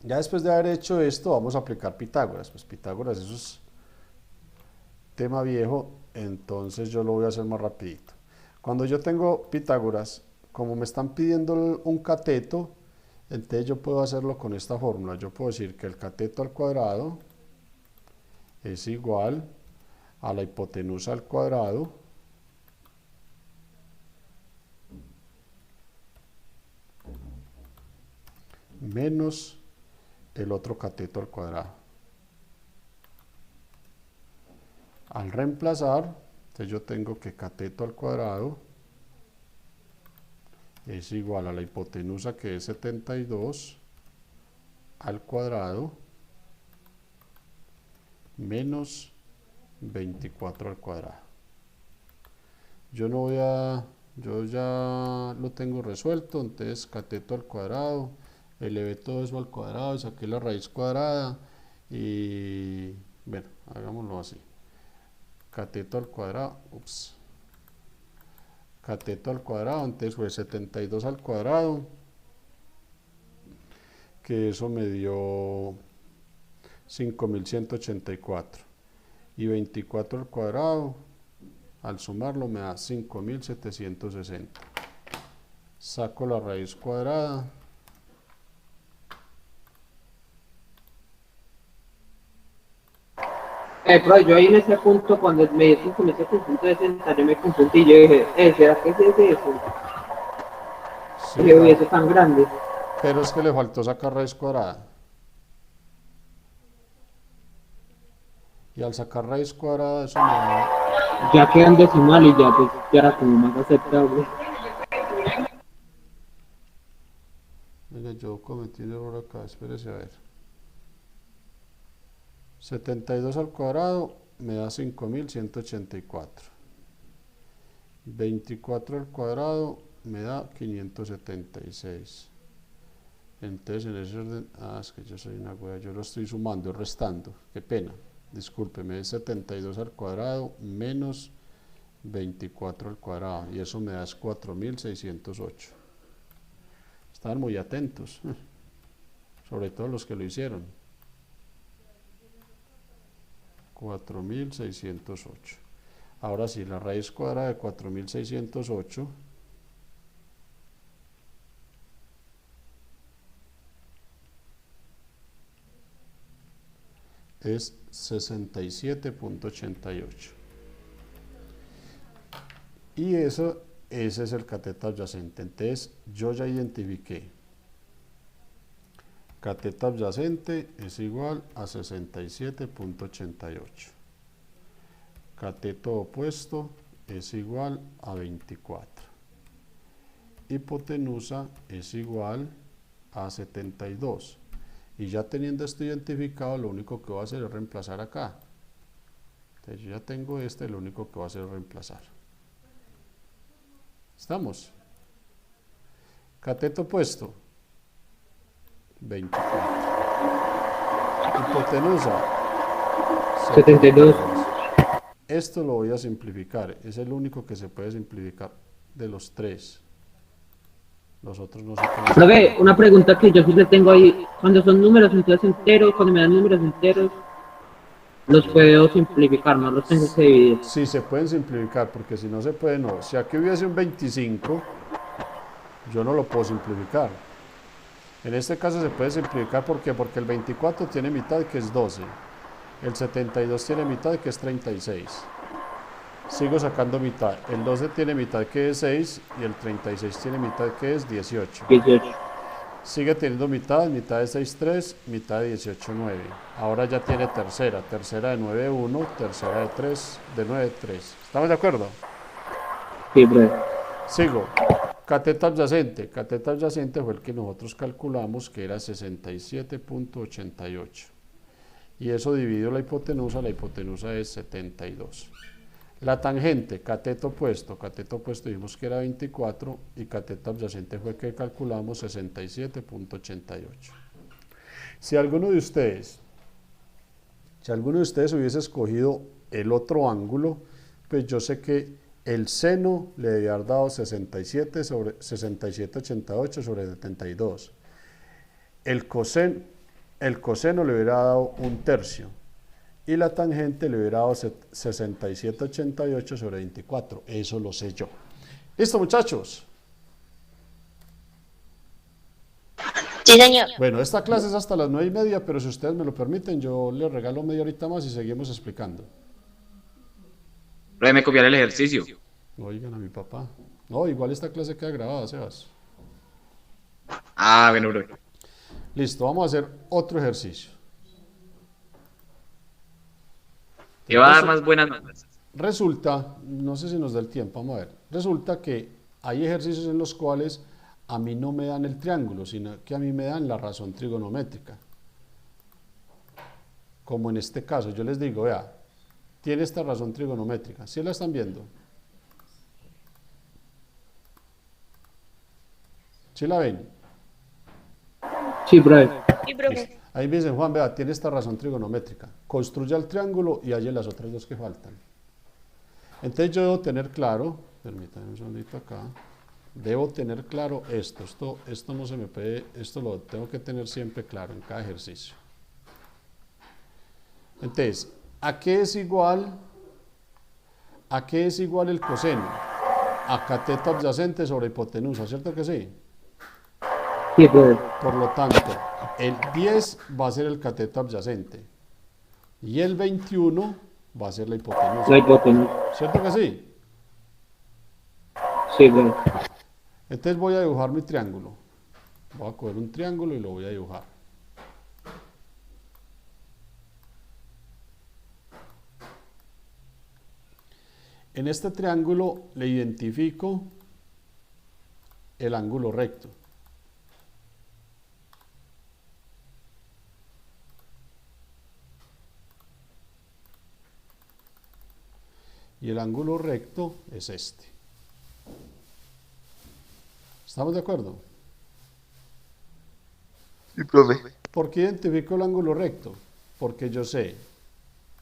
ya después de haber hecho esto, vamos a aplicar Pitágoras. Pues Pitágoras, eso es tema viejo, entonces yo lo voy a hacer más rapidito. Cuando yo tengo Pitágoras, como me están pidiendo un cateto, entonces yo puedo hacerlo con esta fórmula. Yo puedo decir que el cateto al cuadrado es igual a la hipotenusa al cuadrado menos el otro cateto al cuadrado. Al reemplazar, entonces yo tengo que cateto al cuadrado es igual a la hipotenusa, que es 72 al cuadrado menos 24 al cuadrado. Yo ya lo tengo resuelto, entonces cateto al cuadrado, elevé todo eso al cuadrado, saqué la raíz cuadrada y bueno, hagámoslo así. Cateto al cuadrado, cateto al cuadrado, entonces fue 72 al cuadrado, que eso me dio 5184, y 24 al cuadrado, al sumarlo me da 5760. Saco la raíz cuadrada, Pero yo ahí en ese punto, cuando me dicen con ese conjunto de 60, yo me confundí, yo dije, ¿será que ese es eso? sí, Y eso tan grande. pero es que le faltó sacar raíz cuadrada. Y al sacar raíz cuadrada, eso me da... Ya quedan decimal y ya, pues, ya era como más aceptable. Venga, yo cometí un error acá, espérese a ver. 72 al cuadrado me da 5184. 24 al cuadrado me da 576. Entonces en ese orden, es que yo soy una wea, yo lo estoy sumando y restando, qué pena, discúlpeme, es 72 al cuadrado menos 24 al cuadrado, y eso me da 4608. Estaban muy atentos, sobre todo los que lo hicieron. 4608. Ahora sí, la raíz cuadrada de 4608 es 67.88. Y ese es el cateto adyacente. Entonces yo ya identifiqué. Cateto adyacente es igual a 67.88. Cateto opuesto es igual a 24. Hipotenusa es igual a 72. Y ya teniendo esto identificado, lo único que voy a hacer es reemplazar acá. Entonces yo ya tengo lo único que voy a hacer es reemplazar. ¿Estamos? Cateto opuesto, 24. Hipotenusa, 72. Esto lo voy a simplificar, es el único que se puede simplificar de los tres. Los otros no se pueden. Profe, una pregunta que yo sí le tengo ahí. Cuando son números entonces enteros, cuando me dan números enteros, los puedo simplificar, no los tengo que dividir. Sí, se pueden simplificar, porque si no se puede, no. Si aquí hubiese un 25, yo no lo puedo simplificar. En este caso se puede simplificar, ¿por qué? Porque el 24 tiene mitad, que es 12. El 72 tiene mitad, que es 36. Sigo sacando mitad. El 12 tiene mitad, que es 6, y el 36 tiene mitad, que es 18. 18. Sigue teniendo mitad de 6, 3, mitad de 18, 9. Ahora ya tiene tercera de 9, 1, tercera de 9, 3. ¿Estamos de acuerdo? Sí, profe. Sigo. Cateto adyacente fue el que nosotros calculamos, que era 67.88. Y eso dividido la hipotenusa es 72. La tangente, cateto opuesto dijimos que era 24 y cateto adyacente fue que calculamos 67.88. Si alguno de ustedes hubiese escogido el otro ángulo, pues yo sé que el seno le debía haber dado 67.88 sobre 72. El coseno le hubiera dado un tercio. Y la tangente le hubiera dado 67.88 sobre 24. Eso lo sé yo. ¿Listo, muchachos? Sí, señor. Bueno, esta clase es hasta las 9:30, pero si ustedes me lo permiten, yo les regalo media horita más y seguimos explicando. Déjeme copiar el ejercicio. Oigan a mi papá. No, igual esta clase queda grabada, Sebas. Ah, bueno, bro. Listo, vamos a hacer otro ejercicio. Te va a dar más buenas notas. Resulta, no sé si nos da el tiempo, vamos a ver. Resulta que hay ejercicios en los cuales a mí no me dan el triángulo, sino que a mí me dan la razón trigonométrica. Como en este caso, yo les digo, vea, tiene esta razón trigonométrica. ¿Sí la están viendo? ¿Sí la ven? Sí, profe. Sí, profe. Ahí me dicen, Juan, vea, tiene esta razón trigonométrica. Construya el triángulo y halle las otras dos que faltan. Entonces yo debo tener claro, permítanme un segundito acá, debo tener claro esto no se me puede, esto lo tengo que tener siempre claro en cada ejercicio. Entonces, ¿a qué es igual el coseno? A cateto adyacente sobre hipotenusa, ¿cierto que sí? Sí, profe. Por lo tanto, el 10 va a ser el cateto adyacente y el 21 va a ser la hipotenusa. La hipotenusa. ¿Cierto que sí? Sí, profe. Entonces voy a dibujar mi triángulo. Voy a coger un triángulo y lo voy a dibujar. En este triángulo le identifico el ángulo recto. Y el ángulo recto es este. ¿Estamos de acuerdo? Sí, profe. ¿Por qué identifico el ángulo recto? Porque yo sé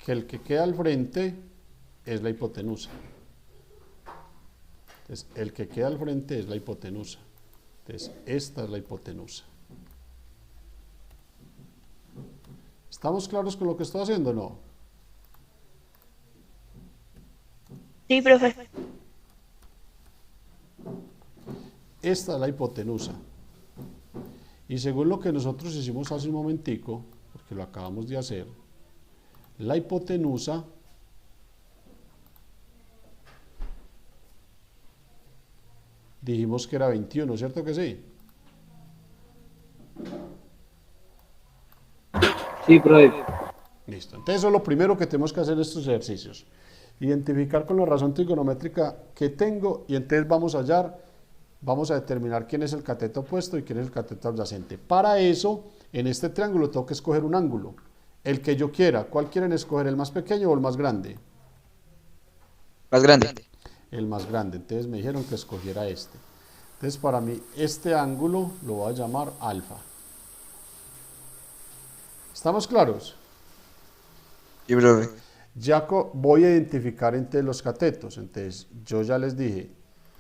que el que queda al frente es la hipotenusa. Entonces, el que queda al frente es la hipotenusa. Entonces, esta es la hipotenusa. ¿Estamos claros con lo que estoy haciendo o no? Sí, profe. Esta es la hipotenusa. Y según lo que nosotros hicimos hace un momentico, porque lo acabamos de hacer, la hipotenusa dijimos que era 21, ¿cierto que sí? Sí, profe. Listo. Entonces eso es lo primero que tenemos que hacer en estos ejercicios. Identificar con la razón trigonométrica que tengo y entonces vamos a determinar quién es el cateto opuesto y quién es el cateto adyacente. Para eso, en este triángulo tengo que escoger un ángulo, el que yo quiera. ¿Cuál quieren escoger, el más pequeño o el más grande? Más grande. El más grande. Entonces me dijeron que escogiera este. Entonces para mí este ángulo lo voy a llamar alfa. ¿Estamos claros? Sí, profe. Ya voy a identificar entre los catetos. Entonces yo ya les dije,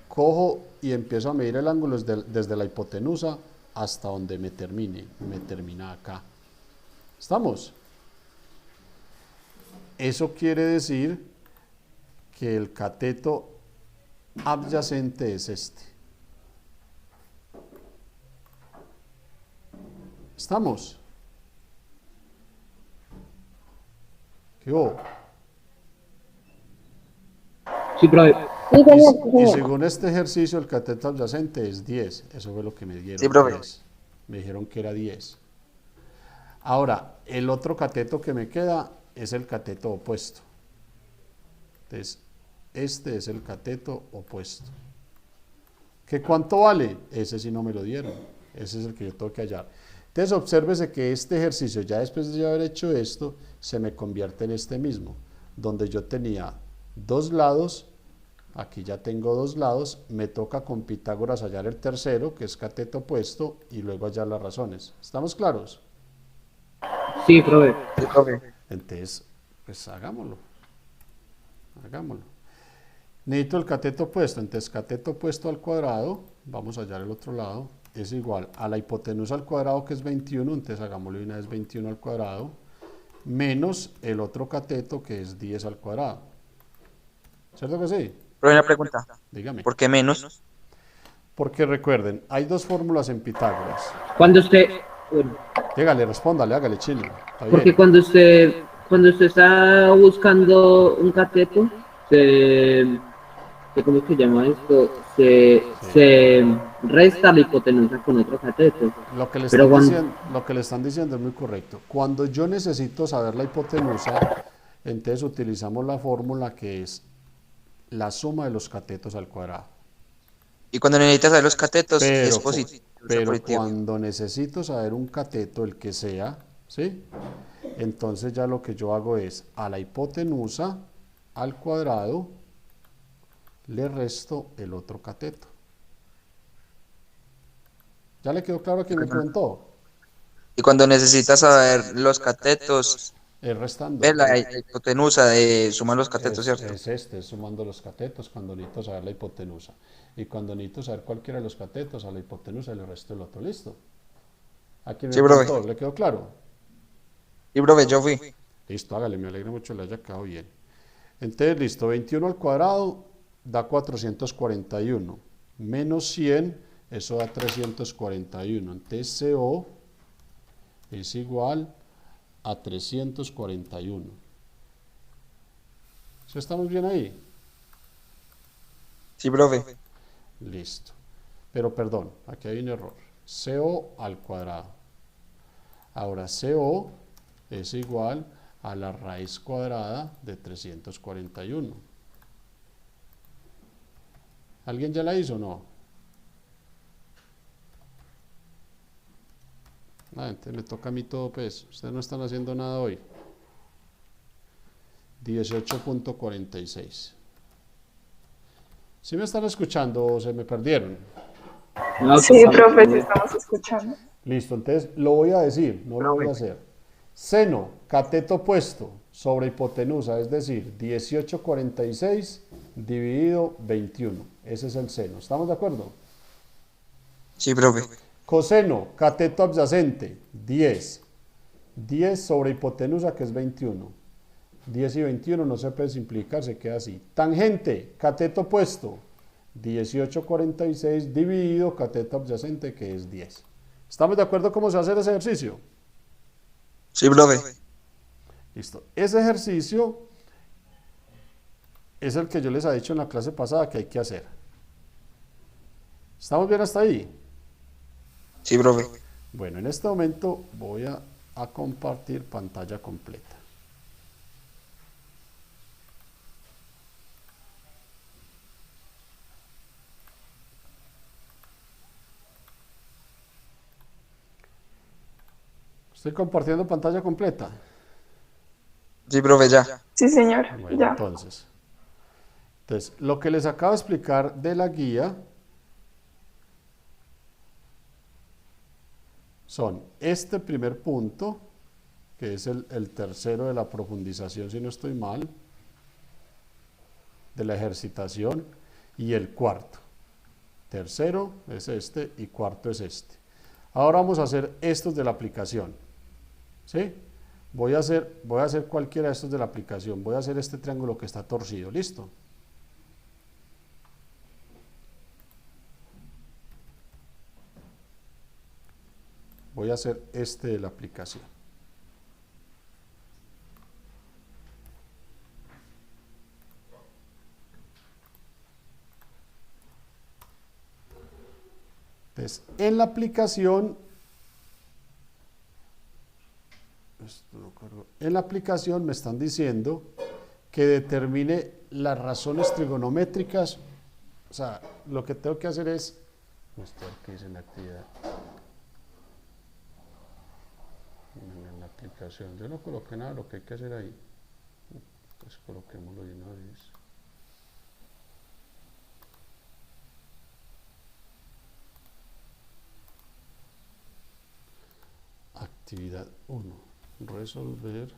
cojo y empiezo a medir el ángulo desde la hipotenusa hasta donde me termina acá. ¿Estamos? Eso quiere decir que el cateto adyacente es este. ¿Estamos? ¿Qué hubo? Sí, profe. Y según este ejercicio, el cateto adyacente es 10. Eso fue lo que me dieron. Sí, profe. 10. Me dijeron que era 10. Ahora, el otro cateto que me queda es el cateto opuesto. Entonces, este es el cateto opuesto. ¿Qué cuánto vale? Ese sí no me lo dieron. Ese es el que yo tengo que hallar. Entonces, obsérvese que este ejercicio, ya después de haber hecho esto, se me convierte en este mismo, donde yo tenía dos lados, aquí ya tengo dos lados, me toca con Pitágoras hallar el tercero, que es cateto opuesto, y luego hallar las razones. ¿Estamos claros? Sí, profe. Sí, profe. Entonces, pues hagámoslo. Necesito el cateto opuesto, entonces cateto opuesto al cuadrado, vamos a hallar el otro lado, es igual a la hipotenusa al cuadrado, que es 21, entonces hagámoslo de una vez 21 al cuadrado, menos el otro cateto, que es 10 al cuadrado. ¿Cierto que sí? Pero una pregunta, Dígame. ¿por qué menos? Porque recuerden, hay dos fórmulas en Pitágoras. Cuando usted, bueno, Dígale, respóndale, hágale chino. Está porque bien. cuando usted está buscando un cateto, ¿cómo se llama esto? Se resta la hipotenusa con otro cateto. Lo que le Pero están cuando, diciendo, lo que le están diciendo es muy correcto. Cuando yo necesito saber la hipotenusa, entonces utilizamos la fórmula que es la suma de los catetos al cuadrado. Y cuando necesitas saber los catetos, es Pero, positivo. pero cuando necesito saber un cateto, el que sea, ¿sí? Entonces ya lo que yo hago es a la hipotenusa al cuadrado le resto el otro cateto. ¿Ya le quedó claro a quien me preguntó? Y cuando necesitas saber los catetos, Es restando. ves la hipotenusa, sumar los catetos, ¿cierto? Es sumando los catetos cuando necesito saber la hipotenusa. Y cuando necesito saber cualquiera de los catetos, a la hipotenusa le resto el otro. ¿Listo? ¿A quien me Sí, profe. preguntó? ¿Le quedó claro? Y profe, yo fui. Listo, hágale, me alegra mucho que le haya quedado bien. Entonces, listo, 21 al cuadrado da 441. Menos 100, eso da 341. Entonces, CO es igual a 341. ¿Sí estamos bien ahí? Sí, profe. Listo. Pero perdón, aquí hay un error. CO al cuadrado. Ahora, CO es igual a la raíz cuadrada de 341. ¿Alguien ya la hizo o no? Entonces me toca a mí todo, pues. Ustedes no están haciendo nada hoy. 18.46. ¿Sí me están escuchando o se me perdieron? no, Sí, profe, sí estamos escuchando. Listo, entonces lo voy a decir, no lo voy a hacer. Seno, cateto opuesto sobre hipotenusa, es decir, 18.46 dividido 21. Ese es el seno. ¿Estamos de acuerdo? Sí, profe. Coseno, cateto adyacente, 10. 10 sobre hipotenusa, que es 21. 10 y 21 no se puede simplificar, se queda así. Tangente, cateto opuesto, 18.46 dividido cateto adyacente, que es 10. ¿Estamos de acuerdo cómo se hace ese ejercicio? Sí, profe. Listo. Ese ejercicio es el que yo les he dicho en la clase pasada que hay que hacer. ¿Estamos bien hasta ahí? Sí, profe. Bueno, en este momento voy a compartir pantalla completa. Estoy compartiendo pantalla completa. Sí, profe, ya. Sí, señor, Bueno, ya. entonces, lo que les acabo de explicar de la guía son este primer punto, que es el tercero de la profundización, si no estoy mal, de la ejercitación, y el cuarto. Tercero es este y cuarto es este. Ahora vamos a hacer estos de la aplicación. ¿Sí? Voy a hacer cualquiera de estos de la aplicación. Voy a hacer este triángulo que está torcido. ¿Listo? Voy a hacer este de la aplicación. Entonces, en la aplicación, me están diciendo que determine las razones trigonométricas. O sea, lo que tengo que hacer es mostrar qué dice en la actividad. En la aplicación, yo no coloqué nada, lo que hay que hacer ahí. Pues coloquémoslo de una vez. Actividad 1. Resolver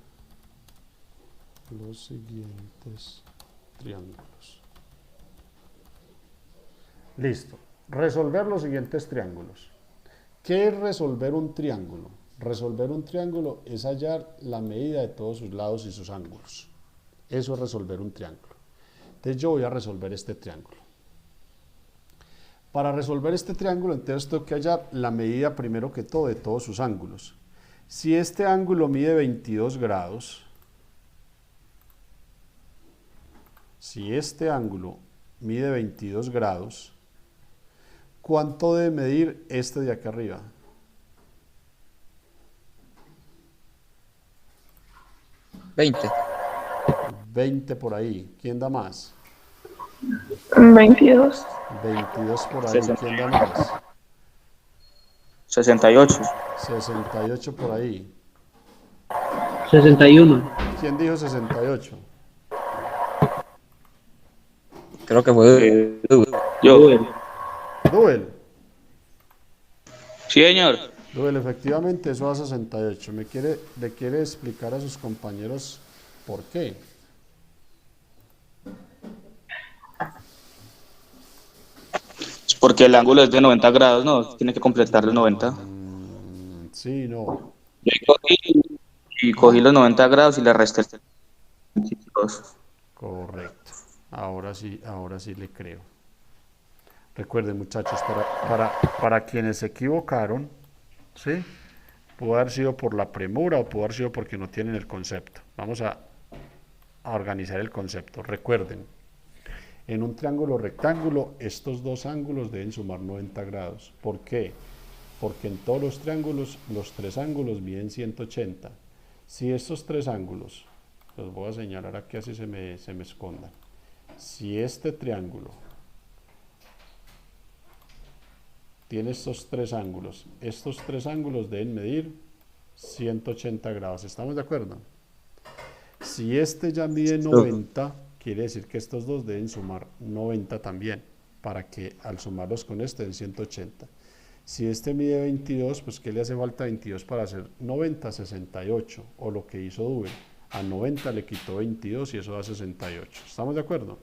los siguientes triángulos. Listo. Resolver los siguientes triángulos. ¿Qué es resolver un triángulo? Resolver un triángulo es hallar la medida de todos sus lados y sus ángulos. Eso es resolver un triángulo. Entonces yo voy a resolver este triángulo. Para resolver este triángulo, entonces tengo que hallar la medida primero que todo de todos sus ángulos. Si este ángulo mide 22 grados, ¿cuánto debe medir este de acá arriba? 20 por ahí. ¿Quién da más? 22. 22 por ahí. ¿Quién da más? 68. 68 por ahí. 61. ¿Quién dijo 68? Creo que fue Yo. Duel. Sí, señor. Duel, efectivamente, eso da 68. ¿Le quiere explicar a sus compañeros por qué? Es porque el ángulo es de 90 grados, ¿no? Tiene que completar los 90. Sí, no. Yo cogí los 90 grados y le resté el 22. Correcto. Ahora sí le creo. Recuerden, muchachos, para quienes se equivocaron, ¿sí? Pudo haber sido por la premura o pudo haber sido porque no tienen el concepto. Vamos a organizar el concepto. Recuerden, en un triángulo rectángulo, estos dos ángulos deben sumar 90 grados. ¿Por qué? Porque en todos los triángulos, los tres ángulos miden 180. Si estos tres ángulos, los voy a señalar aquí así se me escondan. Si este triángulo tiene estos tres ángulos deben medir 180 grados. ¿Estamos de acuerdo? Si este ya mide 90, quiere decir que estos dos deben sumar 90 también, para que al sumarlos con este den 180. Si este mide 22, pues ¿qué le hace falta 22 para hacer 90? 68, o lo que hizo Dube. A 90 le quitó 22 y eso da 68. ¿Estamos de acuerdo?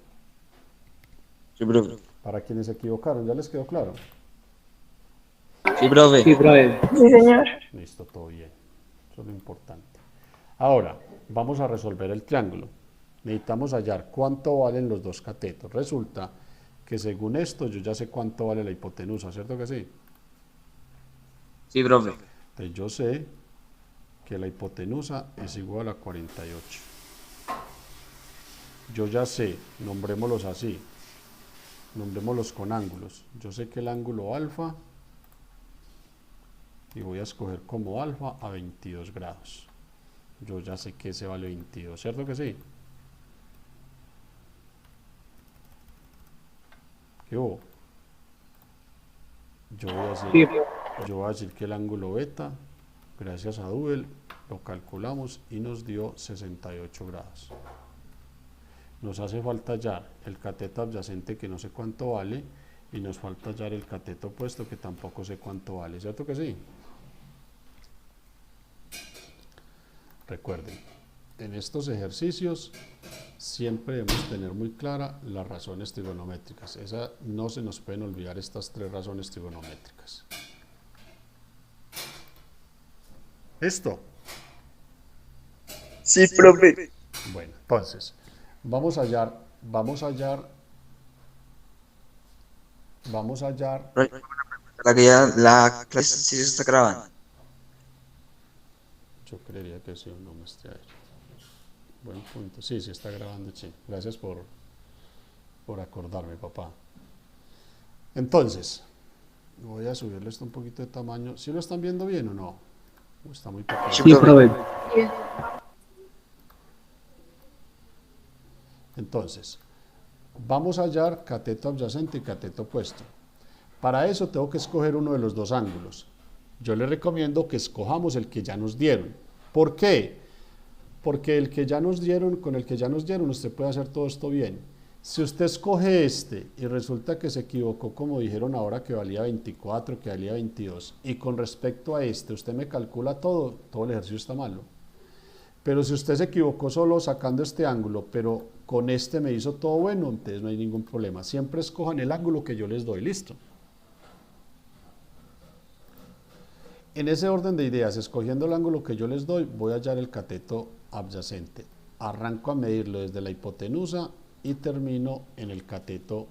Sí, profe. Para quienes se equivocaron, ¿ya les quedó claro? Sí, profe. Sí, profe. Sí, señor. Listo, todo bien. Eso es lo importante. Ahora, vamos a resolver el triángulo. Necesitamos hallar cuánto valen los dos catetos. Resulta que según esto yo ya sé cuánto vale la hipotenusa, ¿cierto que sí? Sí, profe. Entonces yo sé que la hipotenusa es igual a 48. Yo ya sé, nombrémoslos así, nombrémoslos con ángulos. Yo sé que el ángulo alfa, y voy a escoger como alfa a 22 grados. Yo ya sé que ese vale 22, ¿cierto que sí? ¿Qué hubo? Yo voy a decir que el ángulo beta, gracias a Duel, lo calculamos y nos dio 68 grados. Nos hace falta hallar el cateto adyacente que no sé cuánto vale y nos falta hallar el cateto opuesto que tampoco sé cuánto vale, ¿cierto que sí? Recuerden, en estos ejercicios siempre debemos tener muy clara las razones trigonométricas. No se nos pueden olvidar estas tres razones trigonométricas. ¿Listo? Sí, profe. Bueno, entonces, vamos a hallar, La clase sí se está grabando. yo creería que sí, no me esté ahí. Buen punto, sí, sí está grabando, sí. Gracias por acordarme, papá. Entonces, voy a subirle esto un poquito de tamaño. ¿Sí lo están viendo bien o no? Está muy pequeño. Sí, profe. Entonces, vamos a hallar cateto adyacente y cateto opuesto. Para eso tengo que escoger uno de los dos ángulos. Yo les recomiendo que escojamos el que ya nos dieron. ¿Por qué? Porque con el que ya nos dieron, usted puede hacer todo esto bien. Si usted escoge este y resulta que se equivocó, como dijeron ahora, que valía 24, que valía 22, y con respecto a este usted me calcula todo, todo el ejercicio está malo. Pero si usted se equivocó solo sacando este ángulo, pero con este me hizo todo bueno, entonces no hay ningún problema. Siempre escojan el ángulo que yo les doy, listo. En ese orden de ideas, escogiendo el ángulo que yo les doy, voy a hallar el cateto adyacente. Arranco a medirlo desde la hipotenusa y termino en el cateto.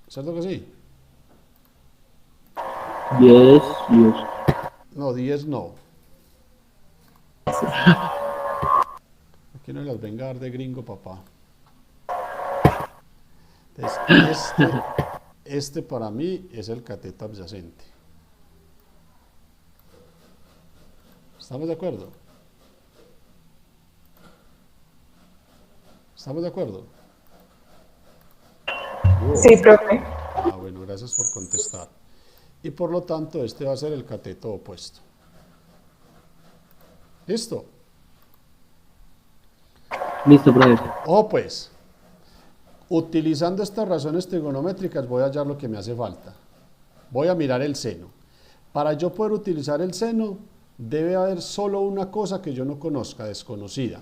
¿Cierto que sí? 10, 10. No, 10 no. Aquí no las venga a dar de gringo, papá. Entonces, este para mí es el cateto adyacente. ¿Estamos de acuerdo? ¿Estamos de acuerdo? Sí, profe. Ah, bueno, gracias por contestar. Y por lo tanto, este va a ser el cateto opuesto. ¿Listo? Listo, profe. Ojo pues, utilizando estas razones trigonométricas voy a hallar lo que me hace falta. Voy a mirar el seno. Para yo poder utilizar el seno, debe haber solo una cosa que yo no conozca, desconocida.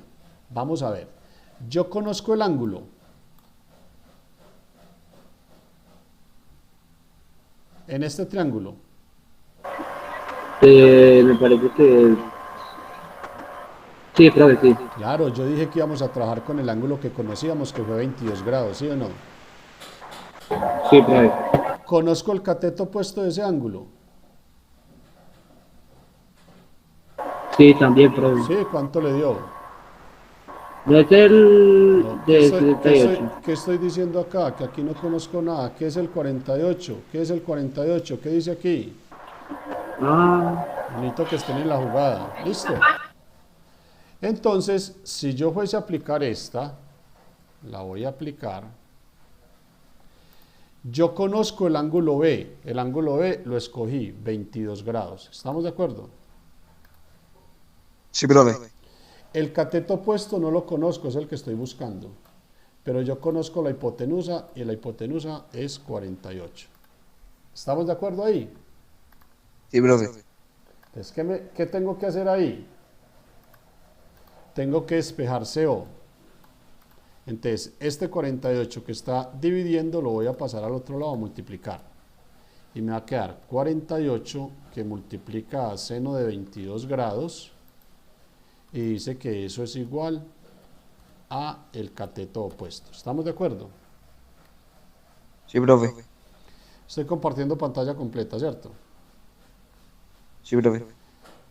Vamos a ver. Yo conozco el ángulo. En este triángulo. Me parece que... Sí, profe, sí. Claro, yo dije que íbamos a trabajar con el ángulo que conocíamos, que fue 22 grados, ¿sí o no? Sí, profe. Conozco el cateto opuesto de ese ángulo. Sí, también, profe. Sí, ¿cuánto le dio? No es el No, de 78. ¿qué estoy diciendo acá? Que aquí no conozco nada. ¿Qué es el 48? ¿Qué es el 48? ¿Qué dice aquí? Ah, Necesito que estén en la jugada. ¿Listo? Entonces, si yo fuese a aplicar esta, la voy a aplicar. Yo conozco el ángulo B. El ángulo B lo escogí, 22 grados. ¿Estamos de acuerdo? Sí, profe. El cateto opuesto no lo conozco, es el que estoy buscando. Pero yo conozco la hipotenusa y la hipotenusa es 48. ¿Estamos de acuerdo ahí? Sí, profe. Entonces, ¿qué tengo que hacer ahí? Tengo que despejar CO. Entonces, este 48 que está dividiendo lo voy a pasar al otro lado a multiplicar. Y me va a quedar 48 que multiplica a seno de 22 grados. Y dice que eso es igual a el cateto opuesto. ¿Estamos de acuerdo? Sí, profe. Estoy compartiendo pantalla completa, ¿cierto? Sí, profe.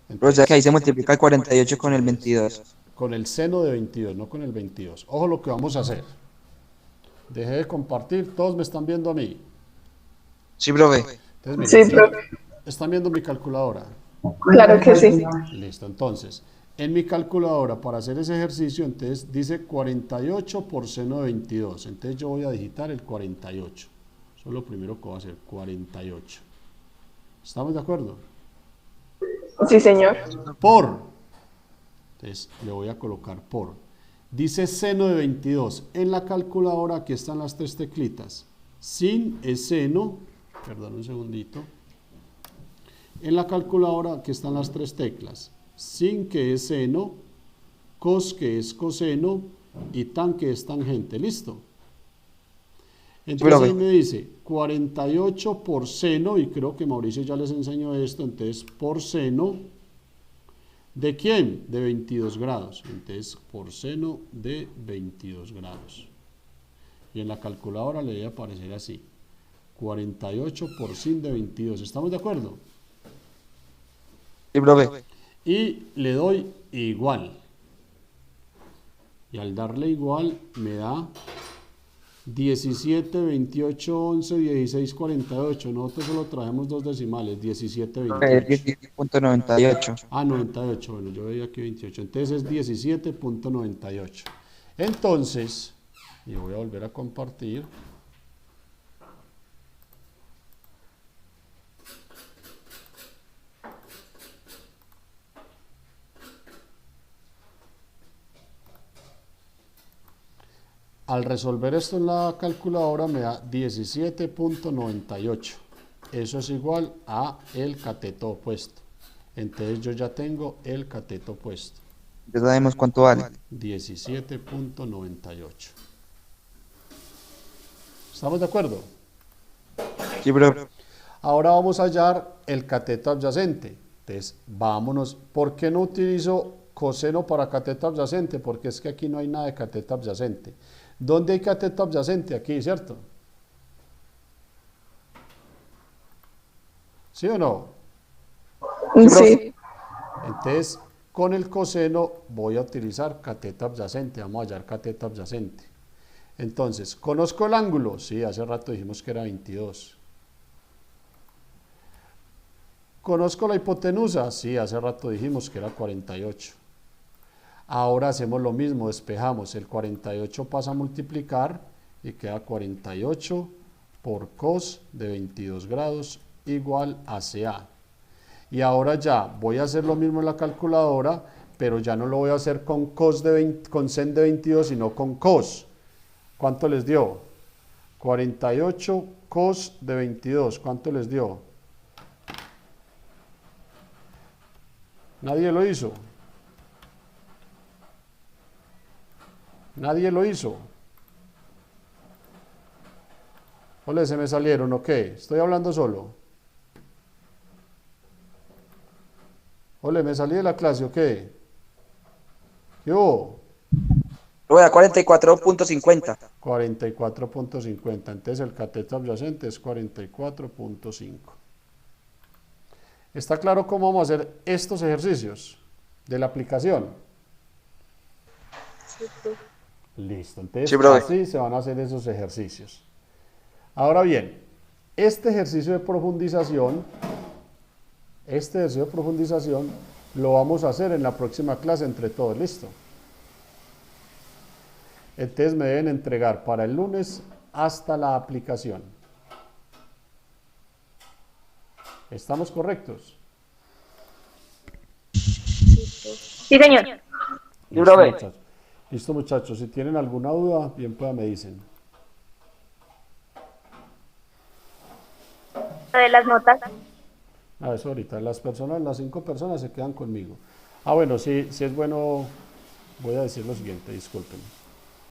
Pero o sea que ahí se multiplica el 48 con el 22. Con el seno de 22, no con el 22. Ojo lo que vamos a hacer. Dejé de compartir, todos me están viendo a mí. Sí, profe. Entonces, Sí, miren, profe. ¿están viendo mi calculadora? Claro que sí. Listo, entonces, en mi calculadora para hacer ese ejercicio, entonces dice 48 por seno de 22. Entonces yo voy a digitar el 48. Eso es lo primero que voy a hacer, 48. ¿Estamos de acuerdo? Sí, señor. Por. Entonces le voy a colocar por. Dice seno de 22. En la calculadora aquí están las tres teclitas. Sin es seno. Perdón un segundito. En la calculadora aquí están las tres teclas. Sin que es seno. Cos que es coseno. Y tan que es tangente. ¿Listo? Entonces ahí me dice 48 por seno. Y creo que Mauricio ya les enseñó esto. Entonces por seno. ¿De quién? De 22 grados. Entonces, por seno de 22 grados. Y en la calculadora le debe aparecer así. 48 por sin de 22. ¿Estamos de acuerdo? Sí, profe. Y le doy igual. Y al darle igual me da 17, 28, 11, 16, 48. Nosotros solo traemos dos decimales, 17, 28. 17.98. Ah, 98. Bueno, yo veía aquí 28. Entonces es 17.98. Entonces, y voy a volver a compartir. Al resolver esto en la calculadora me da 17.98. Eso es igual a el cateto opuesto. Entonces yo ya tengo el cateto opuesto. Ya sabemos cuánto vale. 17.98. ¿Estamos de acuerdo? Sí, bro. Ahora vamos a hallar el cateto adyacente. Entonces, vámonos. ¿Por qué no utilizo coseno para cateto adyacente? Porque es que aquí no hay nada de cateto adyacente. ¿Dónde hay cateto adyacente? Aquí, ¿cierto? ¿Sí o no? Sí. Entonces, con el coseno voy a utilizar cateto adyacente. Vamos a hallar cateto adyacente. Entonces, ¿conozco el ángulo? Sí, hace rato dijimos que era 22. ¿Conozco la hipotenusa? Sí, hace rato dijimos que era 48. Ahora hacemos lo mismo, despejamos. El 48 pasa a multiplicar y queda 48 por cos de 22 grados igual a CA. Y ahora ya voy a hacer lo mismo en la calculadora, pero ya no lo voy a hacer con con sen de 22, sino con cos. ¿Cuánto les dio? 48 cos de 22. ¿Cuánto les dio? Nadie lo hizo. Nadie lo hizo. Ole, se me salieron, ¿o qué? Estoy hablando solo. Ole, me salí de la clase, ¿o qué? ¿Qué hubo? Lo voy a 44.50. 44.50. Entonces el cateto adyacente es 44.5. ¿Está claro cómo vamos a hacer estos ejercicios de la aplicación? Listo. Entonces, Sí, profe. así se van a hacer esos ejercicios. Ahora bien, este ejercicio de profundización lo vamos a hacer en la próxima clase entre todos. ¿Listo? Entonces me deben entregar para el lunes hasta la aplicación. ¿Estamos correctos? Sí, señor. Listo, muchachos. Listo, muchachos. Si tienen alguna duda, bien pues me dicen. Lo de las notas. A eso ahorita. Las 5 personas se quedan conmigo. Ah, bueno, sí es bueno. Voy a decir lo siguiente, discúlpenme.